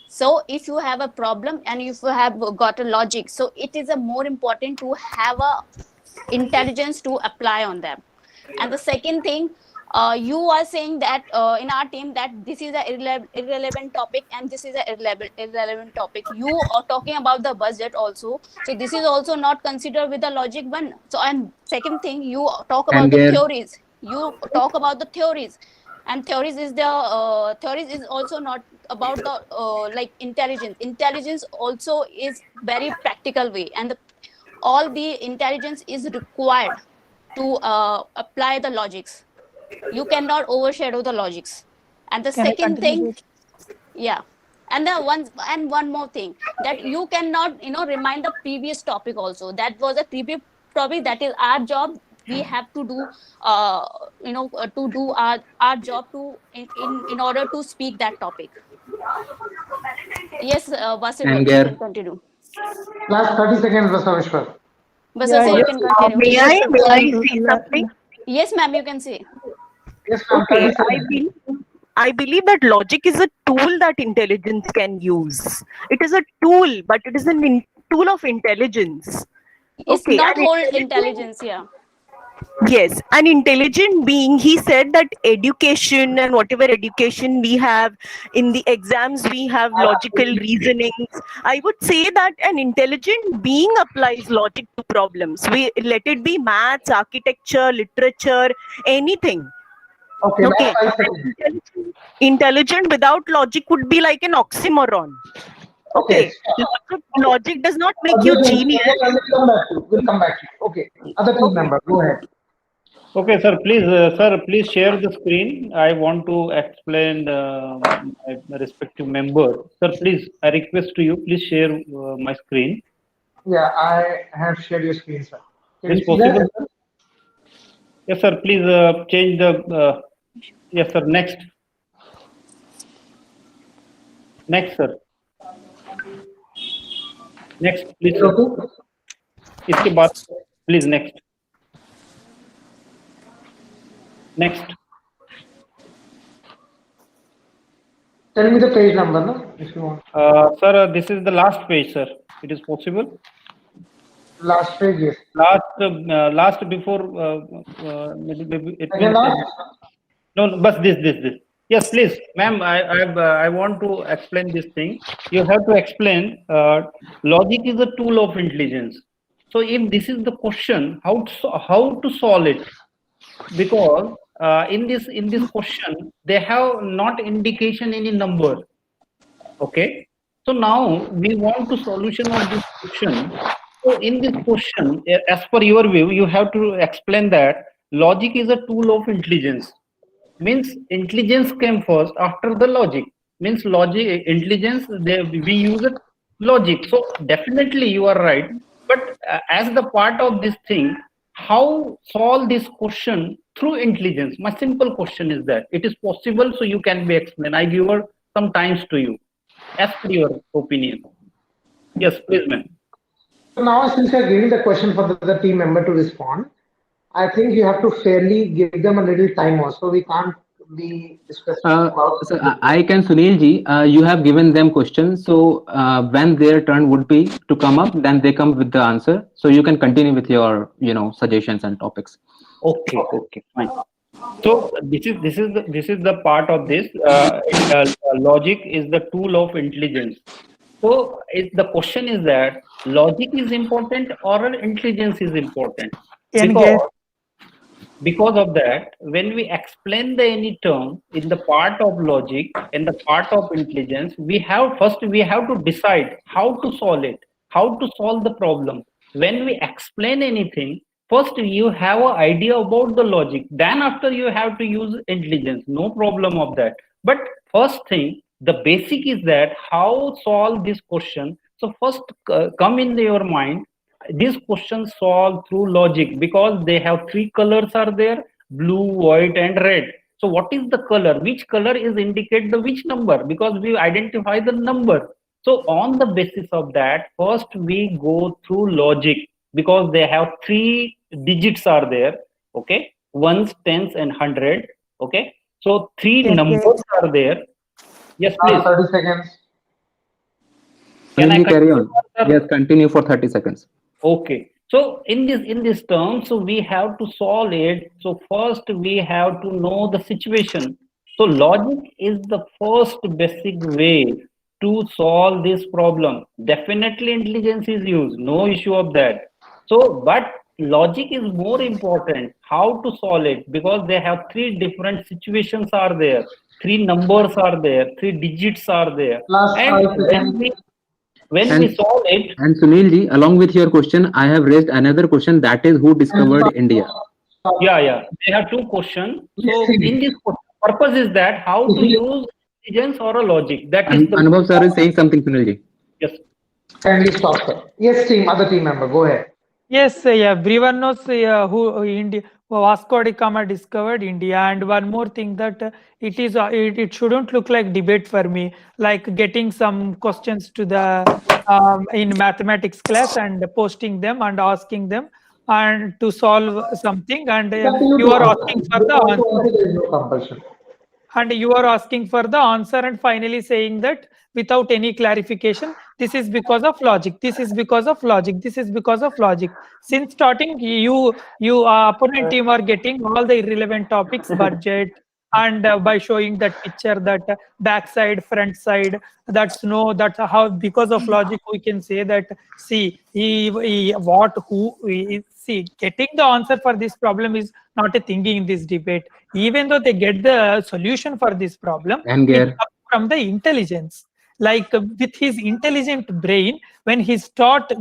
So if you have a problem and if you have got a logic, so it is a more important to have a intelligence to apply on them. And the second thing, you are saying that in our team that this is a irrelevant topic and this is a irrelevant topic. You are talking about the budget also, so this is also not considered with the logic one. So, and second thing, you talk about And the there, theories. You talk about the theories, and theories is the theories is also not about the like intelligence also is very practical way, and all the intelligence is required to apply the logics. You cannot overshadow the logics. And the Can I second continue? thing, Jyoti? yeah, and the one more thing, that you cannot remind the previous topic also. That was a previous topic, that is our job. We have to do to do our job to in order to speak that topic. Yes, Vasil, and you there, can continue. Last 30 seconds, Basaveshwar. Vasil, Yeah, sir, you just can continue. just May I want to say something? Yes, ma'am, you can say. Yes, ma'am. Okay, 30 seconds. I believe that logic is a tool that intelligence can use. It is a tool, but it is a tool of intelligence. It's Okay, not an whole intelligent, intelligence, yeah. yes, an intelligent being. He said that education and whatever education we have in the exams, we have logical reasonings. I would say that an intelligent being applies logic to problems. We let it be maths, architecture, literature, anything. Okay, Okay, last 5 seconds. intelligent without logic would be like an oxymoron. Okay, Okay, stop. logic does not make you Jyoti, genius. we'll come back to you. We'll come back to you. Okay. Other team Okay. member, go ahead. Okay, sir, please share the screen. I want to explain my respective member. Sir, please, I request to you, please share my screen. Yeah, I have shared your screen, sir. Can Is you see that? possible, sir? Yes, sir, please change the, yes, sir, next. Next, sir. Next, please, sir. Okay. इसके बाद, please, next. Next. Tell me the page number, no? If you want. Sir, this is the last page, sir. It is possible. Last page, yes. Last before maybe it Second means last? no, but this. Yes, please, ma'am. I want to explain this thing. You have to explain. Logic is a tool of intelligence. So if this is the question, how to solve it? Because in this question they have not indication any number. Okay, so now we want to solution of this question. So in this question, as per your view, you have to explain that logic is a tool of intelligence. Means intelligence came first after the logic. Means logic, intelligence, we use it logic. So definitely you are right. But as the part of this thing, how solve this question through intelligence? My simple question is that it is possible, so you can be explained. I give her some times to you as per your opinion. Yes, please, ma'am. So now, since you're giving the question for the other team member to respond, I think you have to fairly give them a little time also. We can't be discussing about. So I can, Sunil ji, you have given them questions. So when their turn would be to come up, then they come with the answer. So you can continue with your, suggestions and topics. Okay, fine. So this is the part of this. Logic is the tool of intelligence. So the question is that logic is important or intelligence is important? Engage. Because of that, when we explain the any term in the part of logic and the part of intelligence, we have to decide how to solve it, how to solve the problem. When we explain anything, first you have an idea about the logic, then after you have to use intelligence, no problem of that. But first thing, the basic is that how solve this question. So first come in your mind, these questions solved through logic because they have three colors are there: blue, white and red. So what is the color, which color is indicate the which number, because we identify the number. So on the basis of that, first we go through logic because they have three digits are there. Okay, ones, tens and hundred. Okay, so three numbers are there. Yes, please. 30 seconds. Can I Sunil ji, carry on. continue? Yes, continue for 30 seconds. Okay, so in this term, so we have to solve it. So first we have to know the situation. So logic is the first basic way to solve this problem. Definitely intelligence is used, no issue of that. So, but logic is more important. How to solve it? Because they have three different situations are there, three numbers are there, three digits are there, Last and 5 seconds. when we solve it. And Sunil ji, along with your question, I have raised another question, that is who discovered India? Yeah. They have two questions. So Yes, in this purpose is that how to use intelligence or a logic. That is the Anubhav sir is saying something, Sunil ji. yes. Kindly stop, sir. Yes, other team member, go ahead. Yes, everyone knows who India, Vasco da Gama discovered India. And one more thing that it shouldn't look like debate for me, like getting some questions to the in mathematics class and posting them and asking them and to solve something, and It's up to you you to are answer. asking If for you the want to answer. answer, there is no compulsion. And you are asking for the answer and finally saying that without any clarification, this is because of logic, this is because of logic, this is because of logic. Since starting, you opponent team are getting all the irrelevant topics, budget, and by showing that picture, that back side, front side, that's no, that's how because of logic we can say that, see, see, getting the answer for this problem is not a thing in this debate. Even though they get the solution for this problem, And it Gair. comes from the intelligence. Like with his intelligent brain, when he start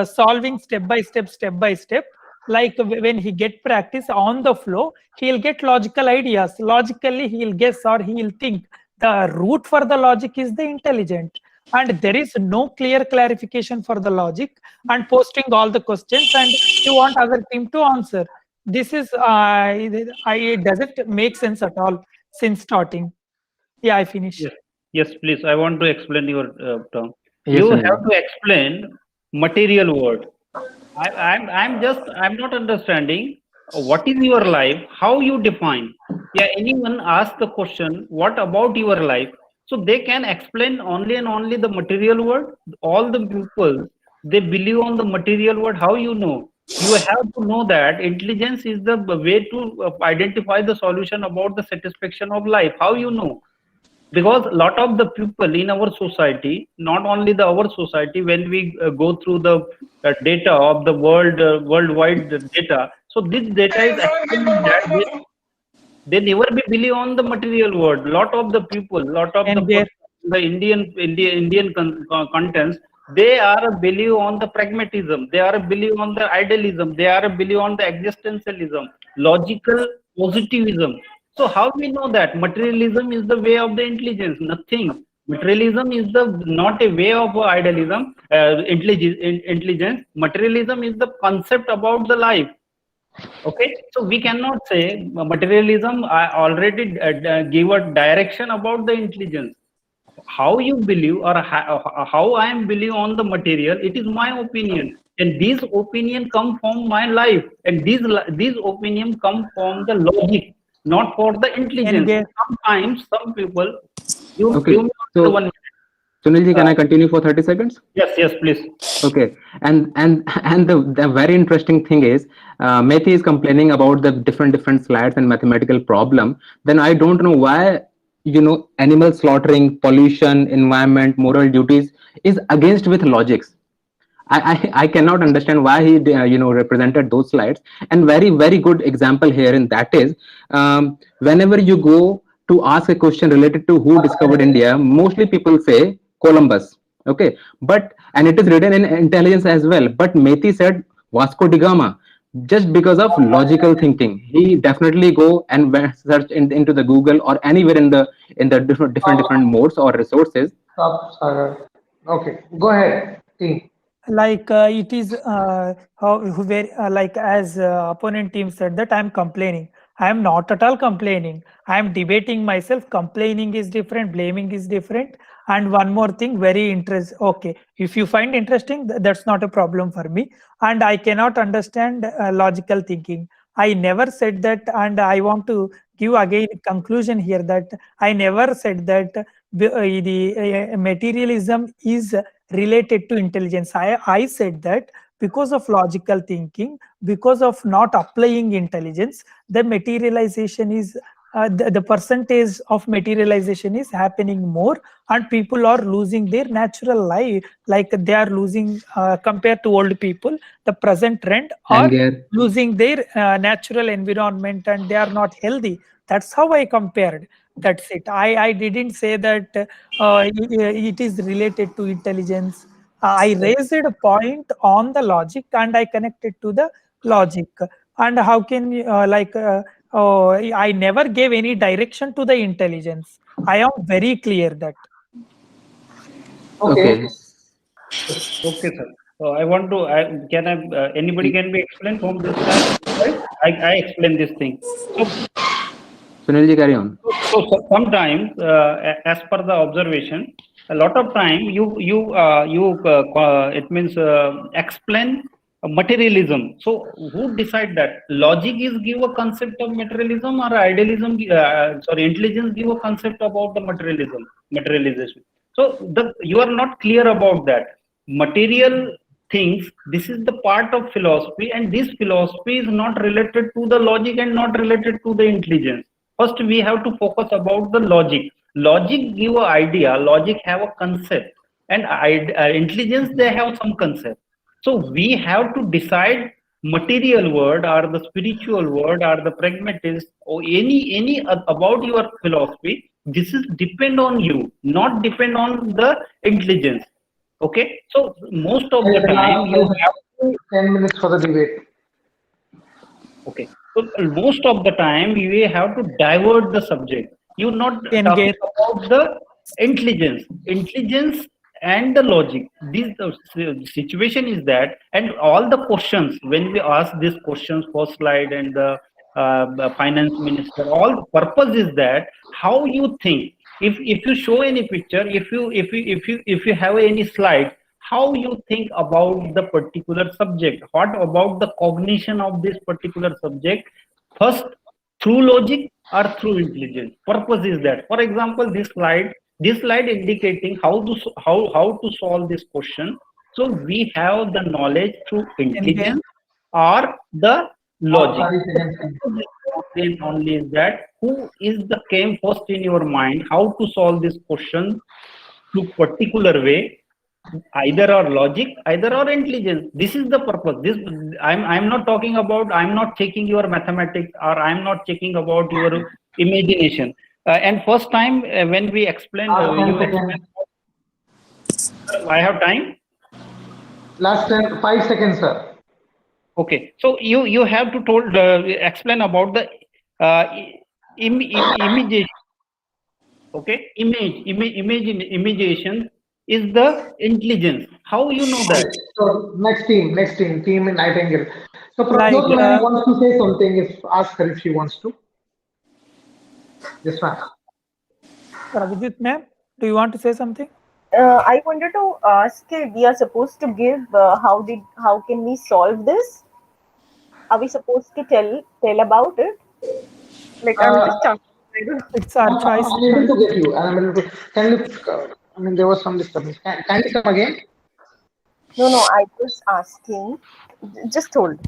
solving step by step, like when he get practice on the flow, he'll get logical ideas. Logically, he'll guess or he'll think. The root for the logic is the intelligent. And there is no clear clarification for the logic, and posting all the questions, and you want other team to answer. This is it doesn't make sense at all since starting. Yeah, I finished. Yes, please. I want to explain your term. Yes, You Sunil. have to explain material world. I'm not understanding what is your life, how you define. Yeah, anyone ask the question, what about your life? So they can explain only and only the material world. All the people, they believe on the material world. How you know? You have to know that intelligence is the way to identify the solution about the satisfaction of life. How you know? Because a lot of the people in our society, not only the our society, when we go through the data of the worldwide data, so this data is explaining that they never be believe on the material world. Lot of the people, lot of the And there, the Indian contents, they are a believe on the pragmatism, they are a believe on the idealism, they are a believe on the existentialism, logical positivism. So how we know that materialism is the way of the intelligence? Nothing. Materialism is the not a way of idealism, intelligence. Materialism is the concept about the life. Okay, so we cannot say materialism. I already gave a direction about the intelligence. How you believe or how I am believe on the material, it is my opinion. and these opinion come from my life, and these opinion come from the logic, not for the intelligence. Engage. Sometimes some people, you Okay, give me so 1 minute. Sunilji, can I continue for 30 seconds? Yes, please. Okay, and and the very interesting thing is, Methi is complaining about the different slides and mathematical problem. Then I don't know why, animal slaughtering, pollution, environment, moral duties is against with logics. I cannot understand why he represented those slides. And very good example here in that is, whenever you go to ask a question related to who discovered India, mostly people say Columbus. Okay, but and it is written in intelligence as well. But Methi said Vasco da Gama, just because of logical thinking. He definitely go and search into the Google or anywhere in the different modes or resources. Stop, Sagar. Okay, go ahead, team. Like it is how where like as opponent team said that I'm complaining. I am not at all complaining. I am debating myself. Complaining is different, blaming is different. And one more thing, very interest. Okay, if you find interesting, that's not a problem for me. And I cannot understand logical thinking. I never said that, and I want to give again conclusion here that I never said that the materialism is related to intelligence. I said that because of logical thinking, because of not applying intelligence, the materialization is the percentage of materialization is happening more, and people are losing their natural life, like they are losing compared to old people. The present trend are Anger. losing their natural environment, and they are not healthy. That's how I compared. That's it. I didn't say that it is related to intelligence. I raised a point on the logic and I connected to the logic. And how can you, I never gave any direction to the intelligence. I am very clear that. Okay. Okay. Okay, sir. So I want to, anybody can be explained from this side, right? I explain this thing. So, Sunilji, carry on. sometimes, as per the observation, a lot of time it means explain materialism. So who decide that? Logic is give a concept of materialism, or idealism? Intelligence give a concept about the materialization. So you are not clear about that. Material things, this is the part of philosophy, and this philosophy is not related to the logic and not related to the intelligence. First we have to focus about the logic. Logic give a idea, logic have a concept, and intelligence, they have some concept. So we have to decide material word or the spiritual word or the pragmatist or any about your philosophy. This is depend on you, not depend on the intelligence. Okay, so most of the time you have to, 10 minutes for the debate. okay, so most of the time you have to divert the subject. You're not talking Engage. about the intelligence and the logic. This the situation is that, and all the questions when we ask these questions, first slide and the finance minister, all the purpose is that how you think. If you show any picture, if you have any slide, how you think about the particular subject, what about the cognition of this particular subject, first through logic or through intelligence. Purpose is that, for example, this slide indicating how to solve this question. So we have the knowledge through Engage. intelligence or the logic. 30 seconds. Then only is that who is the came first in your mind, how to solve this question through particular way, either or logic, either or intelligence. This is the purpose. This I'm not talking about, I'm not checking your mathematics, or I'm not checking about your imagination. And first time when we explain, I have time. Last 5 seconds, sir. Okay, so you have to explain about the image. Okay, imagination is the intelligence. How you know that? So next team in Nightangle. So Like Prabhot ma'am wants to say something. Ask her if she wants to. Yes, ma'am. Prabhajit ma'am, do you want to say something? I wanted to ask, we are supposed to give how can we solve this? Are we supposed to tell about it? Like, I'm Uh, just asking. I don't know. It's our choice. I'm able to get you. I'm able to. Can you? I mean, there was some disturbance. Can you come again? No, I was asking. Just hold.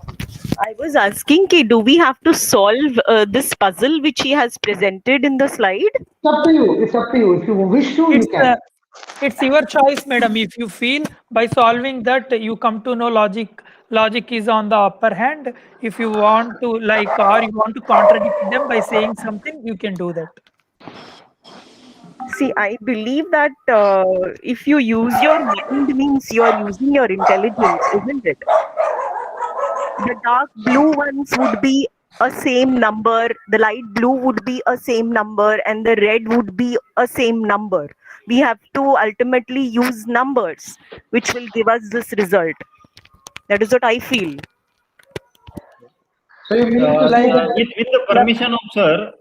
I was asking, do we have to solve this puzzle which he has presented in the slide? It's up to you. It's up to you. If you wish to, you It's can. it's your choice, madam. If you feel by solving that you come to know logic is on the upper hand. If you want to like or you want to contradict them by saying something, you can do that. See, I believe that if you use your mind means you are using your intelligence, isn't it? The dark blue ones would be a same number, the light blue would be a same number, and the red would be a same number. We have to ultimately use numbers, which will give us this result. That is what I feel. So you mean to say Like that? With the permission of sir,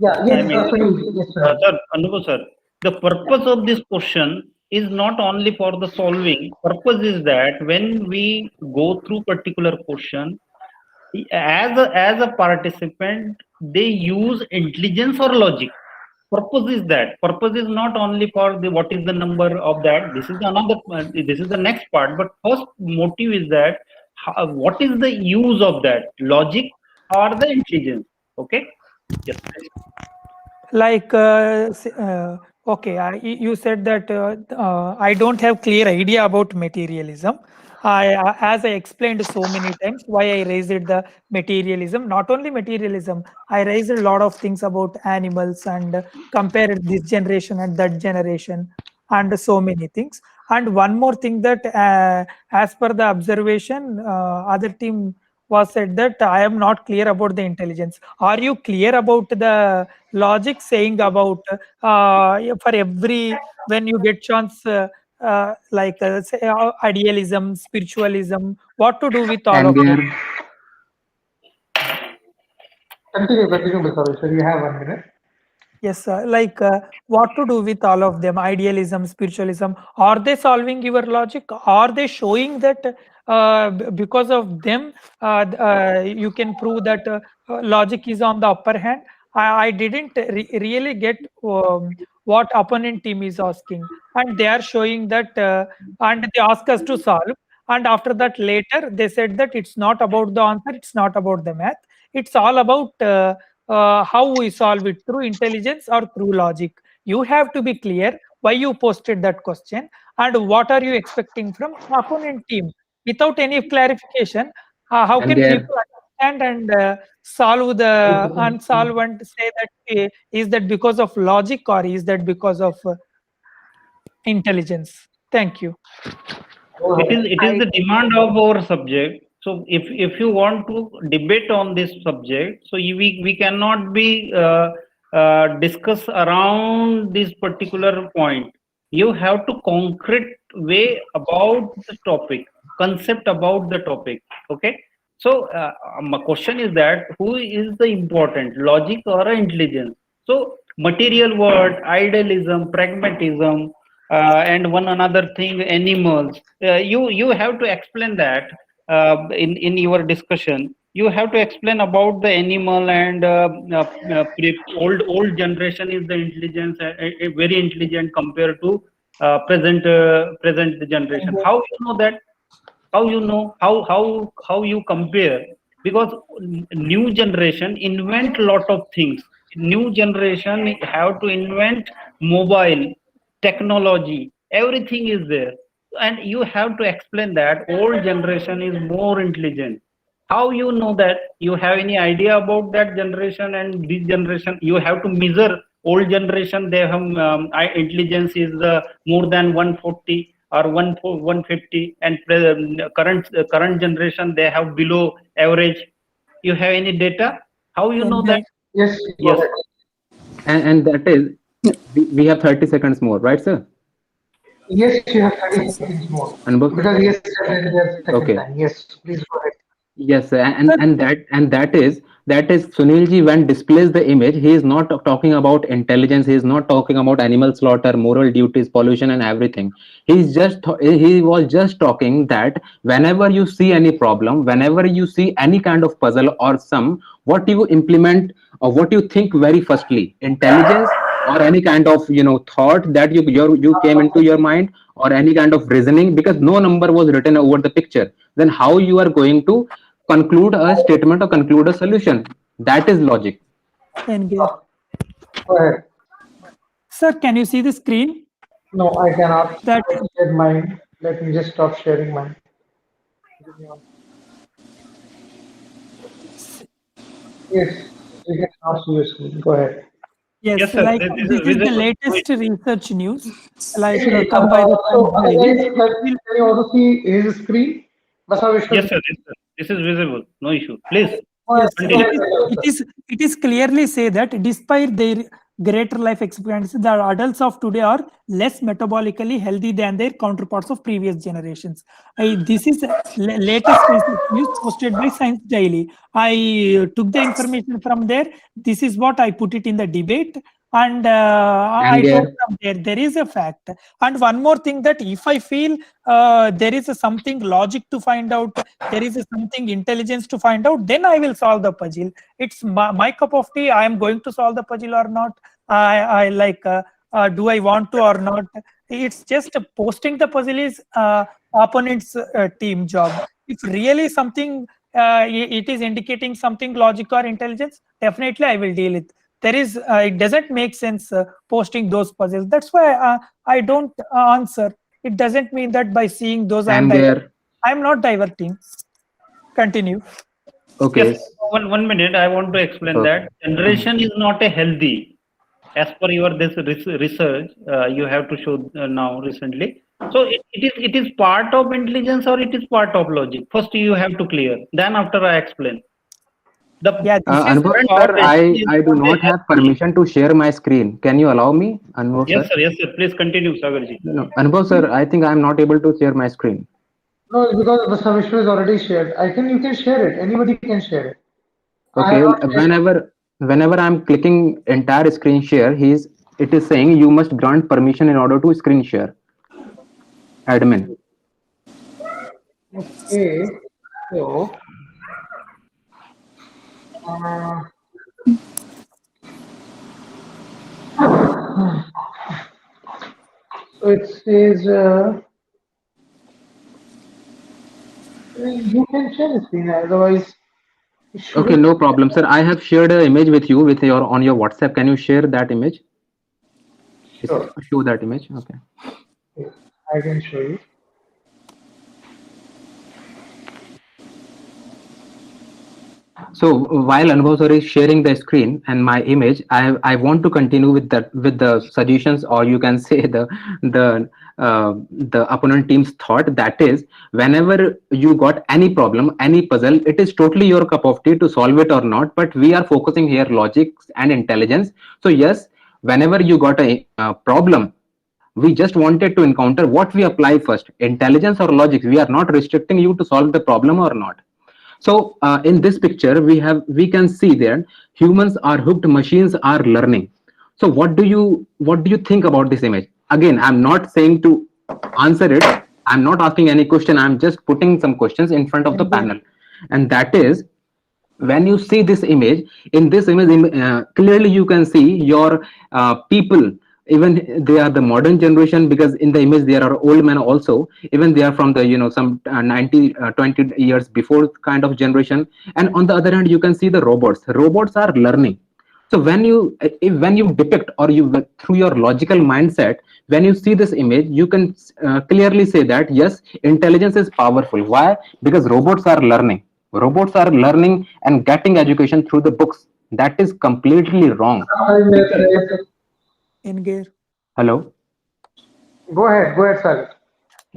Yeah. I Yes. mean, Sunil. Yes, sir. sir, Anubhav sir, the purpose of this question is not only for the solving. Purpose is that when we go through particular question, as a participant, they use intelligence or logic. Purpose is that. Purpose is not only for the what is the number of that. This is another. This is the next part. But first motive is that what is the use of that logic or the intelligence? Okay. Yes. like okay, you said that I don't have clear idea about materialism. As I explained so many times why I raised the materialism, not only materialism, I raised a lot of things about animals and compared this generation and that generation and so many things. And one more thing that as per the observation, other team was said that I am not clear about the intelligence. Are you clear about the logic saying about for every when you get chance say, idealism, spiritualism, what to do with all And of them? there, Continue. Continue, Mr. Sir. You have 1 minute. Yes, like what to do with all of them? Idealism, spiritualism. Are they solving your logic? Are they showing that because of them you can prove that logic is on the upper hand? I didn't really get what opponent team is asking, and they are showing that, and they ask us to solve. And after that, later they said that it's not about the answer, it's not about the math, it's all about. How we solve it through intelligence or through logic. You have to be clear why you posted that question and what are you expecting from opponent team. Without any clarification, how and can there, people understand and solve the unsolved and say that is that because of logic or is that because of intelligence? Thank you. It is the demand of our subject. So if you want to debate on this subject, so we cannot be discuss around this particular point. You have to concrete way about the topic, concept about the topic. Okay. So my question is that who is the important, logic or intelligence? So material word, idealism, pragmatism, and one another thing, animals. You have to explain that in your discussion. You have to explain about the animal and old generation is the intelligence very intelligent compared to present generation. How you know that? How you know how you compare? Because new generation invent lot of things. New generation have to invent mobile technology, everything is there, and you have to explain that old generation is more intelligent. How you know that? You have any idea about that generation and this generation? You have to measure. Old generation, they have intelligence is more than 140 or 150, and current generation they have below average. You have any data? How you know that? Yes. Go Yes. ahead. and that is, we have 30 seconds more, right, sir? Yes, you have 30 seconds more. Anubhav? Because yes, there's second Okay. time. Yes, please go ahead. Yes, and that is That is, Sunilji, when displays the image, he is not talking about intelligence. He is not talking about animal slaughter, moral duties, pollution, and everything. He was just talking that whenever you see any problem, whenever you see any kind of puzzle or sum, what you implement or what you think very firstly, intelligence or any kind of thought that you came into your mind, or any kind of reasoning, because no number was written over the picture. Then how you are going to conclude a statement or conclude a solution? That is logic. Engage. Go ahead. Sir, can you see the screen? No, I cannot That share mine. Let me just stop sharing mine. Give me one. Yes, you can now see your screen. Go ahead. yes, Yes, sir. like This this is is the visible. latest research news, like come by the So, Sun other Daily. guys, can you also see his screen? Basa Yes, Vishwas. sir. Yes, sir. This is visible. No issue. Please. Yes, Continue. it is clearly say that despite their greater life experiences, the adults of today are less metabolically healthy than their counterparts of previous generations. This is latest research news posted by Science Daily. I took the information from there. This is what I put it in the debate, and I And told there, from there is a fact. And one more thing, that if I feel there is something logic to find out, there is something intelligence to find out, then I will solve the puzzle. It's my cup of tea. I am going to solve the puzzle or not. I like do I want to or not. It's just posting the puzzle is opponent's team job. If really something it is indicating something logic or intelligence, definitely I will deal it. There is it doesn't make sense posting those puzzles. That's why I don't answer. It doesn't mean that by seeing those and there. I'm not diverting. Continue. Okay. Yes, one minute. I want to explain Okay. that generation is not a healthy. As per your this research, you have to show now recently. So it is part of intelligence or it is part of logic. First, you have to clear. Then after I explain. The Yeah, this is Anubhav current sir, generation is I do not a not have healthy. permission to share my screen. Can you allow me, Anubhav Yes, sir? sir. Yes, sir. Please continue, Sagarji. No, Anubhav sir, I think I am not able to share my screen. No, it's because Basa Vishwas is already shared. You can share it. Anybody can share it. I have Okay, not shared. whenever I'm clicking entire screen share, it is saying you must grant permission in order to screen share. Admin. Okay, so uh, so it says you can share the screen. Otherwise, it Okay, shouldn't. no problem, sir. I have shared an image with you with your on your WhatsApp. Can you share that image? Sure, Show that image. Okay. yes, I can show you. So while Anubhav sir is sharing the screen and my image, I want to continue with the suggestions, or you can say the opponent team's thought. That is, whenever you got any problem, any puzzle, it is totally your cup of tea to solve it or not. But we are focusing here logic and intelligence. So yes, whenever you got a problem, we just wanted to encounter what we apply first, intelligence or logic. We are not restricting you to solve the problem or not. So in this picture, we can see that humans are hooked, machines are learning. So what do you think about this image? Again, I'm not saying to answer it. I'm not asking any question. I'm just putting some questions in front of the Engage. panel, and that is, when you see this image, in this image, clearly you can see your people, even they are the modern generation, because in the image there are old men also, even they are from the some 90 20 years before kind of generation. And on the other hand, you can see the robots are learning. So when you depict, or you through your logical mindset, when you see this image, you can clearly say that yes, intelligence is powerful. Why? Because robots are learning and getting education through the books. That is completely wrong. Because, Engage. hello. Go ahead, Sagar.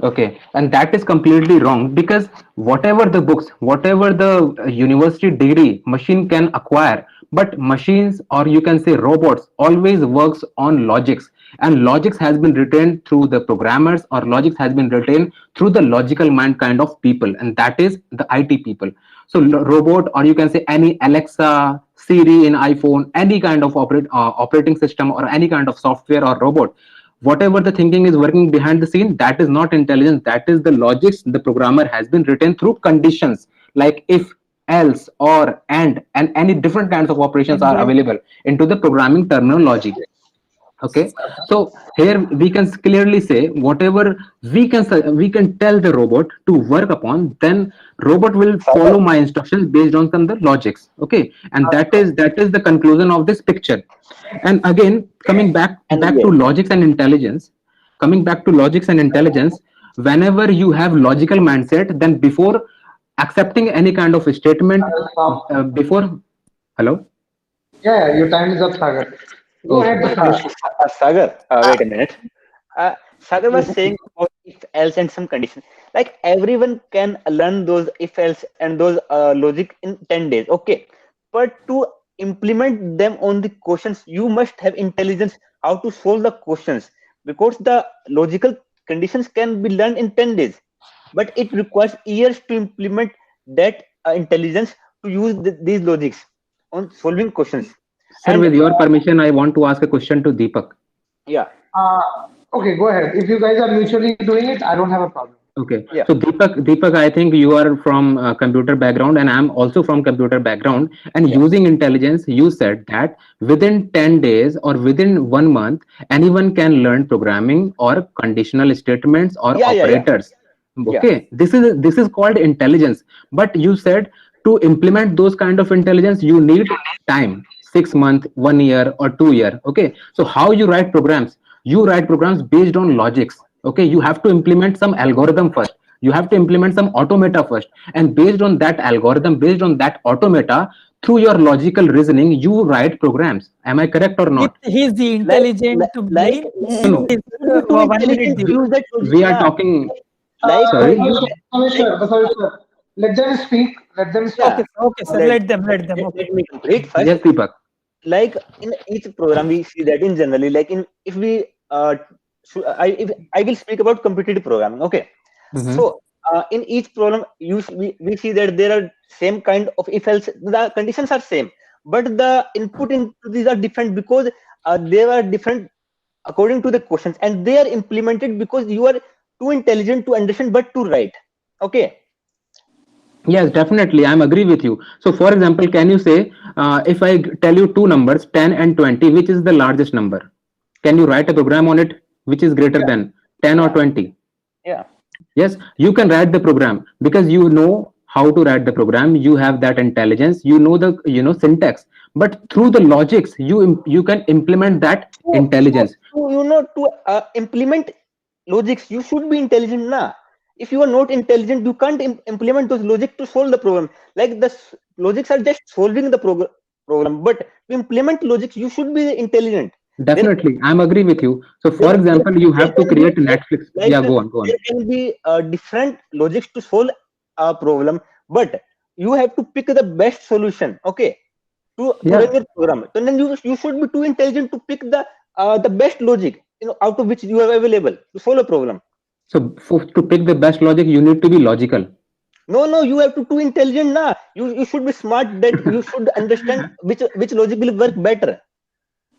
Okay, and that is completely wrong, because whatever the books, whatever the university degree machine can acquire, but machines, or you can say robots, always works on logics. and logics has been written through the programmers, or logics has been written through the logical mind kind of people, and that is the IT people. So robot, or you can say any Alexa, Siri in iPhone, any kind of operating system or any kind of software or robot, whatever the thinking is working behind the scene, that is not intelligence, that is the logics the programmer has been written through conditions, like if, else, or, and any different kinds of operations are available into the programming terminology. Okay, so here we can clearly say whatever we can tell the robot to work upon, then robot will follow my instructions based on some the logics. Okay, and that is the conclusion of this picture. And again, coming back to logics and intelligence, whenever you have logical mindset, then before accepting any kind of statement, before, hello. Yeah, your time is up, Sagar. Go Okay. ahead, the solution. Sagar, wait a minute. Sagar was saying about if else and some condition. Like everyone can learn those if else and those logic in 10 days. Okay. But to implement them on the questions, you must have intelligence how to solve the questions, because the logical conditions can be learned in 10 days. But it requires years to implement that intelligence to use these logics on solving questions. Sir, And with your permission, I want to ask a question to Deepak. yeah, Okay, go ahead. If you guys are mutually doing it, I don't have a problem. Okay, yeah. so Deepak, I think you are from computer background, and I'm also from computer background. And Yeah. using intelligence, you said that within 10 days or within 1 month, anyone can learn programming or conditional statements or Yeah, yeah, yeah. operators. Yeah. Okay, this is called intelligence. But you said to implement those kind of intelligence, you need time, 6 months, 1 year, or 2 year. Okay, so how you write programs? You write programs based on logics. Okay, you have to implement some algorithm first, you have to implement some automata first, and based on that algorithm, based on that automata, through your logical reasoning, you write programs. Am I correct or not? He's the Like, intelligent like brain. No, no. Is, too 1 minute. intelligent to use that logic. We are Na. talking. Like Sorry. you Basaveshwar, let them speak. Let them speak. yeah. Okay, sir. Let them. Let Okay. me complete first. Yes, Deepak. Like in each program, we see that in generally, like in if we if I will speak about competitive programming. Okay, Mhm. so in each problem, we see that there are same kind of if else, the conditions are same, but the input into these are different, because they are different according to the questions, and they are implemented because you are too intelligent to understand but to write. Okay. Yes, definitely. I'm agree with you. So, for example, can you say, if I tell you two numbers, 10 and 20, which is the largest number? Can you write a program on it which is greater than 10 or Yeah. 20? Yeah. Yes, you can write the program because you know how to write the program. You have that intelligence. You know the syntax. But through the logics, you can implement that intelligence. To implement logics, you should be intelligent. Na, if you are not intelligent, you can't implement those logic to solve the problem. Like the logics are just solving the program, but to implement logics, you should be intelligent. There, Definitely, I'm agree with you. So, for there, example, you there have to can be create Netflix. like Yeah, go on, go on. there can be different logics to solve a problem, but you have to pick the best solution. Okay, to Yeah. run your program. So then you should be too intelligent to pick the best logic, out of which you have available to solve a problem. So, to pick the best logic, you need to be logical. No, you have to too intelligent. Nah, you should be smart, that you should understand which logic will work better.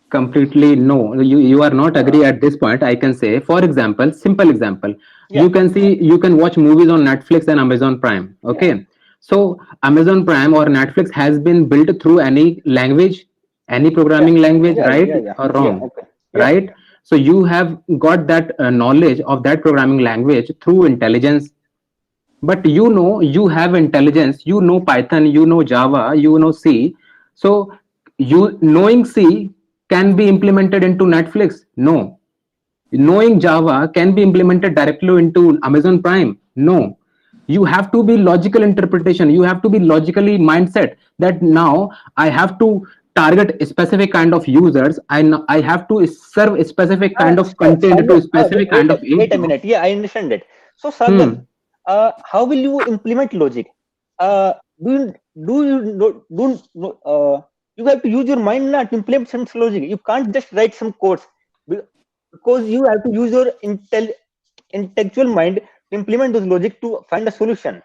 Completely no, you are not agree at this point. I can say, for example, simple example, Yeah, you can watch movies on Netflix and Amazon Prime. Okay, so Amazon Prime or Netflix has been built through any language, any yeah, programming language, yeah, right yeah, yeah, or yeah. wrong? Okay, yeah, Right, so you have got that knowledge of that programming language through intelligence. But you have intelligence, you know Python, you know Java, you know C. So you knowing C can be implemented into Netflix? No. Knowing Java can be implemented directly into Amazon Prime? No. You have to be logical interpretation, you have to be logically mindset that now I have to target a specific kind of users, I have to serve a specific kind of content to Sagar, a specific kind of age wait a group. minute. Yeah, I understand it. So Sagar, Hmm. how will you implement logic? Uh, do you do you no- don't no- you have to use your mind, not to implement some logic. You can't just write some codes. Be- because you have to use your intellectual mind to implement those logic to find a solution.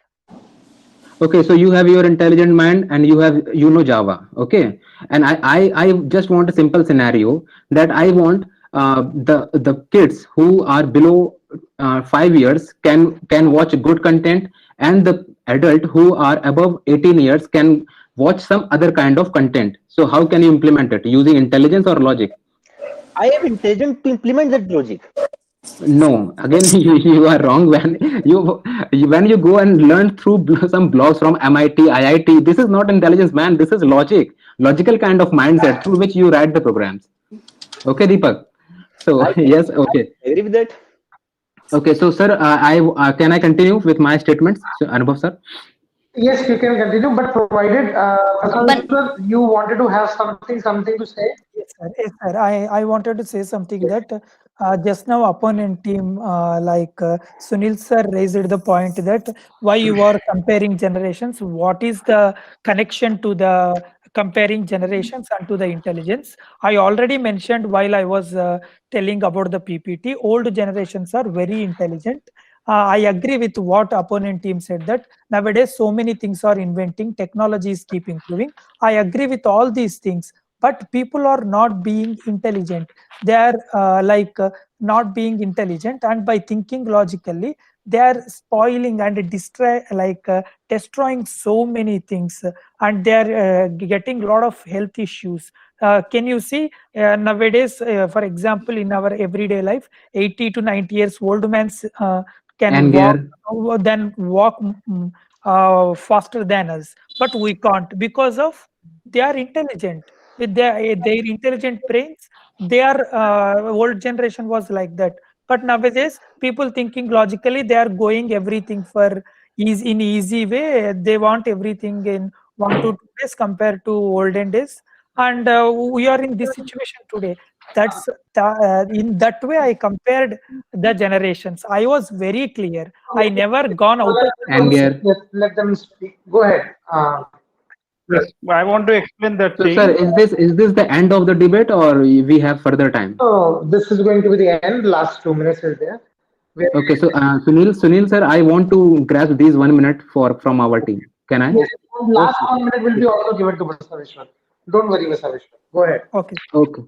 Okay, so you have your intelligent mind and you know Java. Okay, and I just want a simple scenario that I want the kids who are below 5 years can watch good content, and the adult who are above 18 years can watch some other kind of content. So how can you implement it using intelligence or logic? I am intelligent to implement that logic. No, again, you are wrong. When you go and learn through some blogs from MIT, IIT, this is not intelligence, man. This is logical kind of mindset through which you write the programs. Okay, Deepak. So I yes, okay, agree with that. okay. So sir, I can I continue with my statements, so, Anubhav sir? Yes, you can continue, but provided, But Sir, you wanted to have something to say. Yes, sir. Yes, sir. I wanted to say something that just now opponent team, Sunil sir raised the point that why you are comparing generations. What is the connection to the comparing generations and to the intelligence? I already mentioned while I was telling about the PPT. Old generations are very intelligent. I agree with what opponent team said that nowadays so many things are inventing. Technology is keep improving. I agree with all these things, but people are not being intelligent. They are not being intelligent, and by thinking logically they are spoiling and destroying so many things, and they are getting a lot of health issues. Can you see nowadays, for example, in our everyday life, 80 to 90 years old man can walk, Anger. faster than us, but we can't because of they are intelligent with their intelligent brains. Their old generation was like that, but nowadays people thinking logically, they are going everything for easy way. They want everything in 1 to 2 days compared to olden days, and we are in this situation today. In that way I compared the generations. I was very clear. I never gone out of the box. Anger. Let them speak. Go ahead. Yes, I want to explain that So sir, thing. is this the end of the debate or we have further time? So this is going to be the end. Last 2 minutes is there. Okay, so Sunil sir, I want to grasp these 1 minute for from our team. Can I? Yes, last 1 minute will be also given to Mr. Vishwan. Don't worry, Mr. Vishwan. Go ahead. Okay. Okay.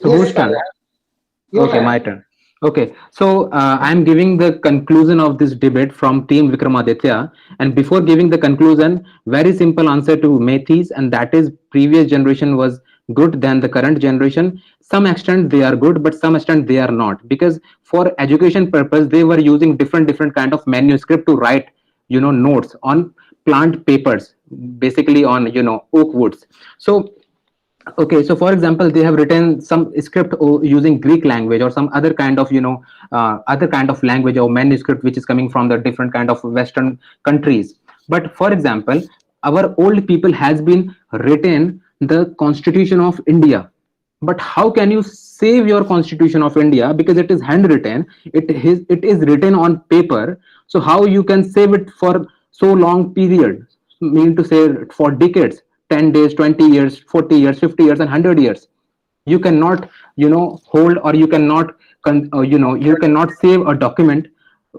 So Yes, whose turn? your Okay, turn. my turn. Okay, so I'm giving the conclusion of this debate from Team Vikramaditya. And before giving the conclusion, very simple answer to Metis, and that is previous generation was good than the current generation. Some extent they are good, but some extent they are not, because for education purpose they were using different kind of manuscript to write, notes on plant papers, basically on oak woods. So okay, so for example, they have written some script using Greek language or some other kind of other kind of language or manuscript which is coming from the different kind of Western countries. But for example, our old people has been written the Constitution of India. But how can you save your Constitution of India, because it is handwritten, it is written on paper. So how you can save it for so long period, mean to say for decades, 10 days, 20 years, 40 years, 50 years, and 100 years? You cannot hold, or you cannot you cannot save a document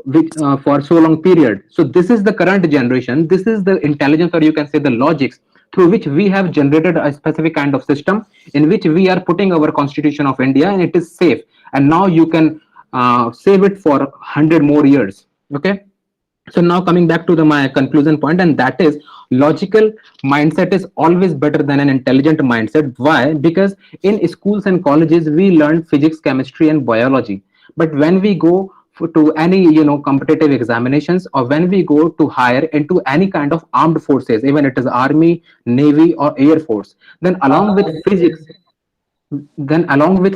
which for so long period. So this is the current generation, this is the intelligence, or you can say the logics, through which we have generated a specific kind of system in which we are putting our Constitution of India, and it is safe, and now you can save it for 100 more years. Okay, so now coming back to my conclusion point, and that is logical mindset is always better than an intelligent mindset. Why? Because in schools and colleges we learn physics, chemistry, and biology, but when we go to any competitive examinations, or when we go to hire into any kind of armed forces, even it is army, navy, or air force, then along with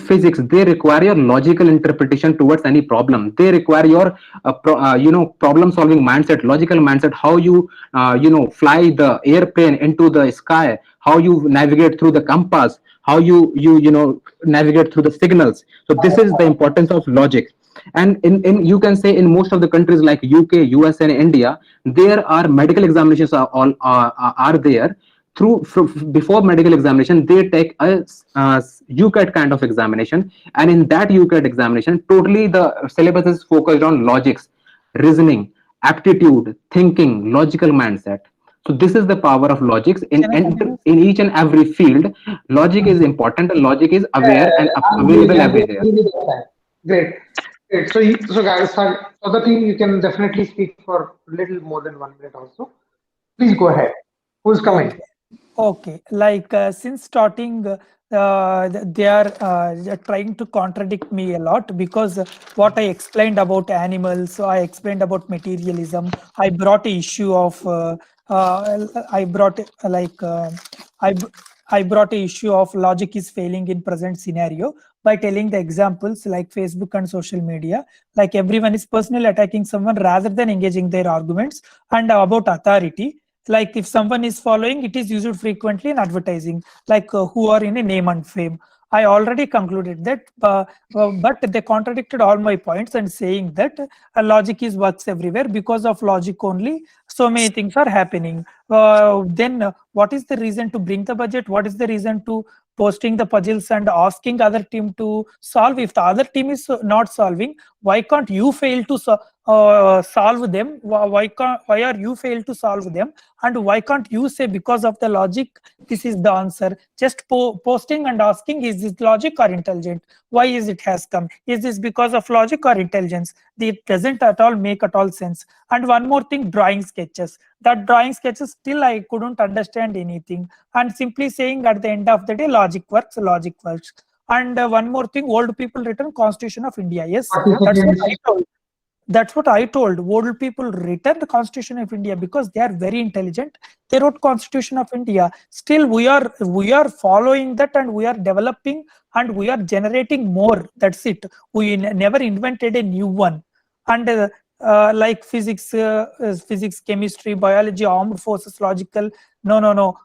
physics they require your logical interpretation towards any problem. They require your problem solving mindset, logical mindset, how you fly the airplane into the sky, how you navigate through the compass, how you navigate through the signals. So this is the importance of logic. And in you can say in most of the countries like UK, US, and India, there are medical examinations are there before medical examination, they take a UCAT kind of examination, and in that UCAT examination, totally the syllabus is focused on logics, reasoning, aptitude, thinking, logical mindset. So this is the power of logics Can I continue? in each and every field. Logic is important, and logic is aware and available everywhere. Great. Great. So guys, for the team, you can definitely speak for a little more than 1 minute also. Please go ahead. Who's coming? Okay, like since starting, they are trying to contradict me a lot, because what I explained about animals, I explained about materialism. I brought a issue of I brought like I b- I brought a issue of logic is failing in present scenario by telling the examples like Facebook and social media. Like everyone is personally attacking someone rather than engaging their arguments, and about authority. Like if someone is following, it is used frequently in advertising, like who are in a name and fame. I already concluded that, but they contradicted all my points and saying that logic is works everywhere. Because of logic only, so many things are happening. Then what is the reason to bring the budget? What is the reason to posting the puzzles and asking other team to solve? If the other team is not solving, why can't you fail to solve them? Why are you fail to solve them? And why can't you say because of the logic this is the answer? Just posting and asking, is this logic or intelligent? Why is it has come? Is this because of logic or intelligence? It doesn't at all make at all sense. And one more thing, drawing sketches. That drawing sketches, still I couldn't understand anything. And simply saying at the end of the day, logic works, logic works. And one more thing, old people written Constitution of India. Yes, 40 that's what seconds. I told. That's what I told. Old people written the Constitution of India because they are very intelligent. They wrote Constitution of India. Still, we are following that, and we are developing, and we are generating more. That's it. We never invented a new one. And like physics, chemistry, biology, armed forces, logical. No.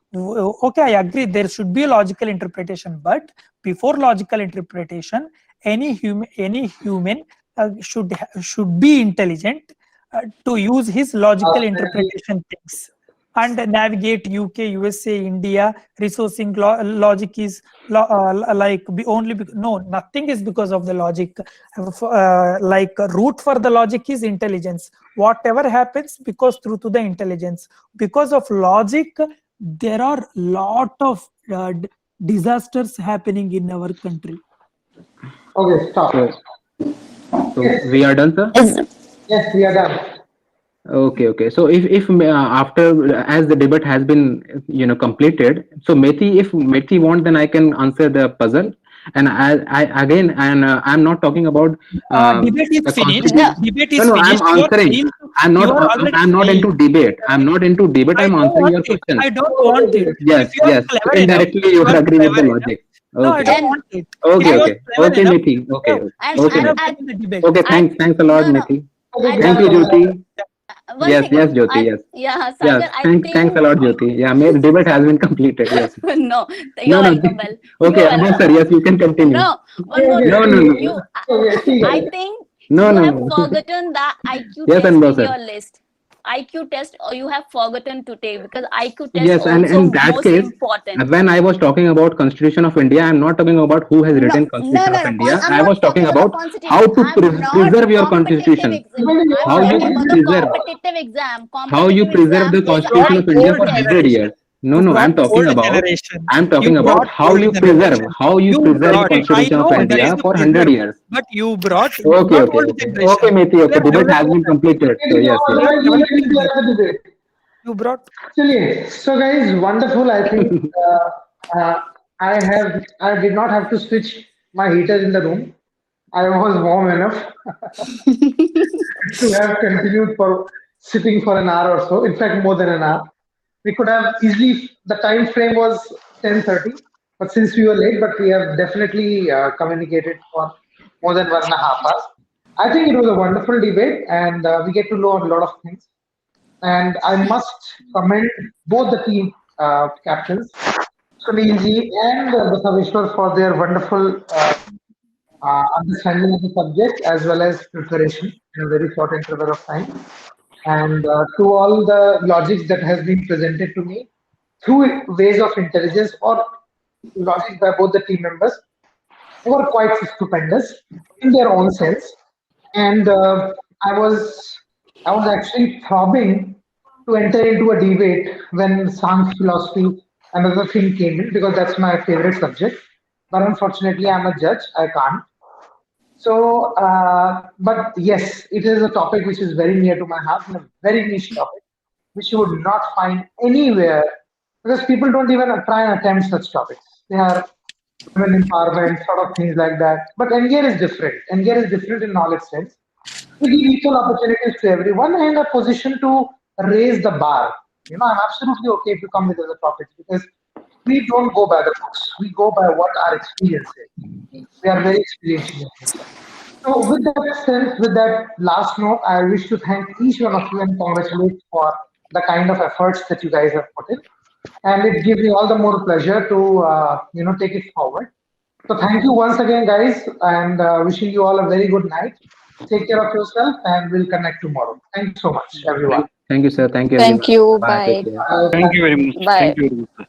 Okay, I agree. There should be a logical interpretation, but before logical interpretation, any human should be intelligent to use his logical interpretation things and navigate UK, USA, India. Resourcing logic is no, nothing is because of the logic. Like root for the logic is intelligence. Whatever happens because through to the intelligence. Because of logic, there are lot of disasters happening in our country. Okay, stop. So we are done, sir? Yes, we are done. Okay. So if after, as the debate has been completed, so Methi, if Methi want, then I can answer the puzzle. And I'm not talking about debate is the finished. constitution. Debate is No, I'm finished. You are answering. failed. I'm You are already not failed. into debate. I'm not into debate. I I'm don't answering your want it. question. I don't want it. Yes. If you are So clever enough, indirectly you you would are agree with the clever enough. logic. No, I Okay. don't want it. Okay. If you are Okay. clever Okay, enough, Methi. Okay. And Okay, instead of I, taking the debate. Okay. Thanks a lot, Methi. Thank you, Jyoti. one Yes, second. Jyoti. Yes. Yeah, Yeah, Sagar, I thanks think a lot, Jyoti. Yeah, debate has been completed. Yes. no, you're No. welcome. Well, Okay, you're no, welcome. sir. Yes, you can continue. No, one more No, thing. no. I think No, you no, have no. forgotten the IQ Yes, test Anubhav, in sir. your list. IQ test, or you have forgotten to take, because IQ test Yes, and also in that most case, important. when I was talking about Constitution of India, I'm not talking about who has written Constitution of No. India. I'm I not was talking about the about constitution. how to I'm not preserve your competitive Constitution. exam. I'm How you talking about the preserve, competitive exam. how you Competitive preserve exam the is Constitution of India IQ for test. 100 years. No, You no, brought old generation. I'm talking You about brought how old you generation. preserve I Constitution of know that India is the for 100 preserve, years. but you brought Okay. old generation. Okay, Methi, You okay. are Debate has developing been that. completed. So yes. You are developing that. You brought. So guys, wonderful. I think I did not have to switch my heater in the room. I was warm enough to have continued for sitting for an hour or so. In fact, more than an hour. We could have easily. The time frame was 10:30, but since we were late, but we have definitely communicated for more than 1.5 hours. I think it was a wonderful debate, and we get to know a lot of things. And I must commend both the team captains, Sunilji and Basaveshwar, for their wonderful understanding of the subject as well as preparation in a very short interval of time. And to all the logics that has been presented to me, through ways of intelligence or logic by both the team members were quite stupendous in their own sense. And I was actually throbbing to enter into a debate when Sankhya philosophy, another thing came in, because that's my favorite subject. But unfortunately, I'm a judge. I can't. So, but yes, it is a topic which is very near to my heart and a very niche topic, which you would not find anywhere, because people don't even try and attempt such topics. They are women empowerment, sort of things like that. But NGR is different. NGR is different in knowledge sense. We give equal opportunities to everyone and a position to raise the bar. I'm absolutely okay if you come with other topics, because we don't go by the books. We go by what our experience is. We are very experiential in nature. So with that sense, with that last note, I wish to thank each one of you and congratulate for the kind of efforts that you guys have put in. And it gives me all the more pleasure to take it forward. So thank you once again, guys, and wishing you all a very good night. Take care of yourself, and we'll connect tomorrow. Thank you so much, everyone. Thank you, sir. Thank you, Thank everyone. you. Bye. Take Bye. care. Thank you very much. Bye. Thank you very much.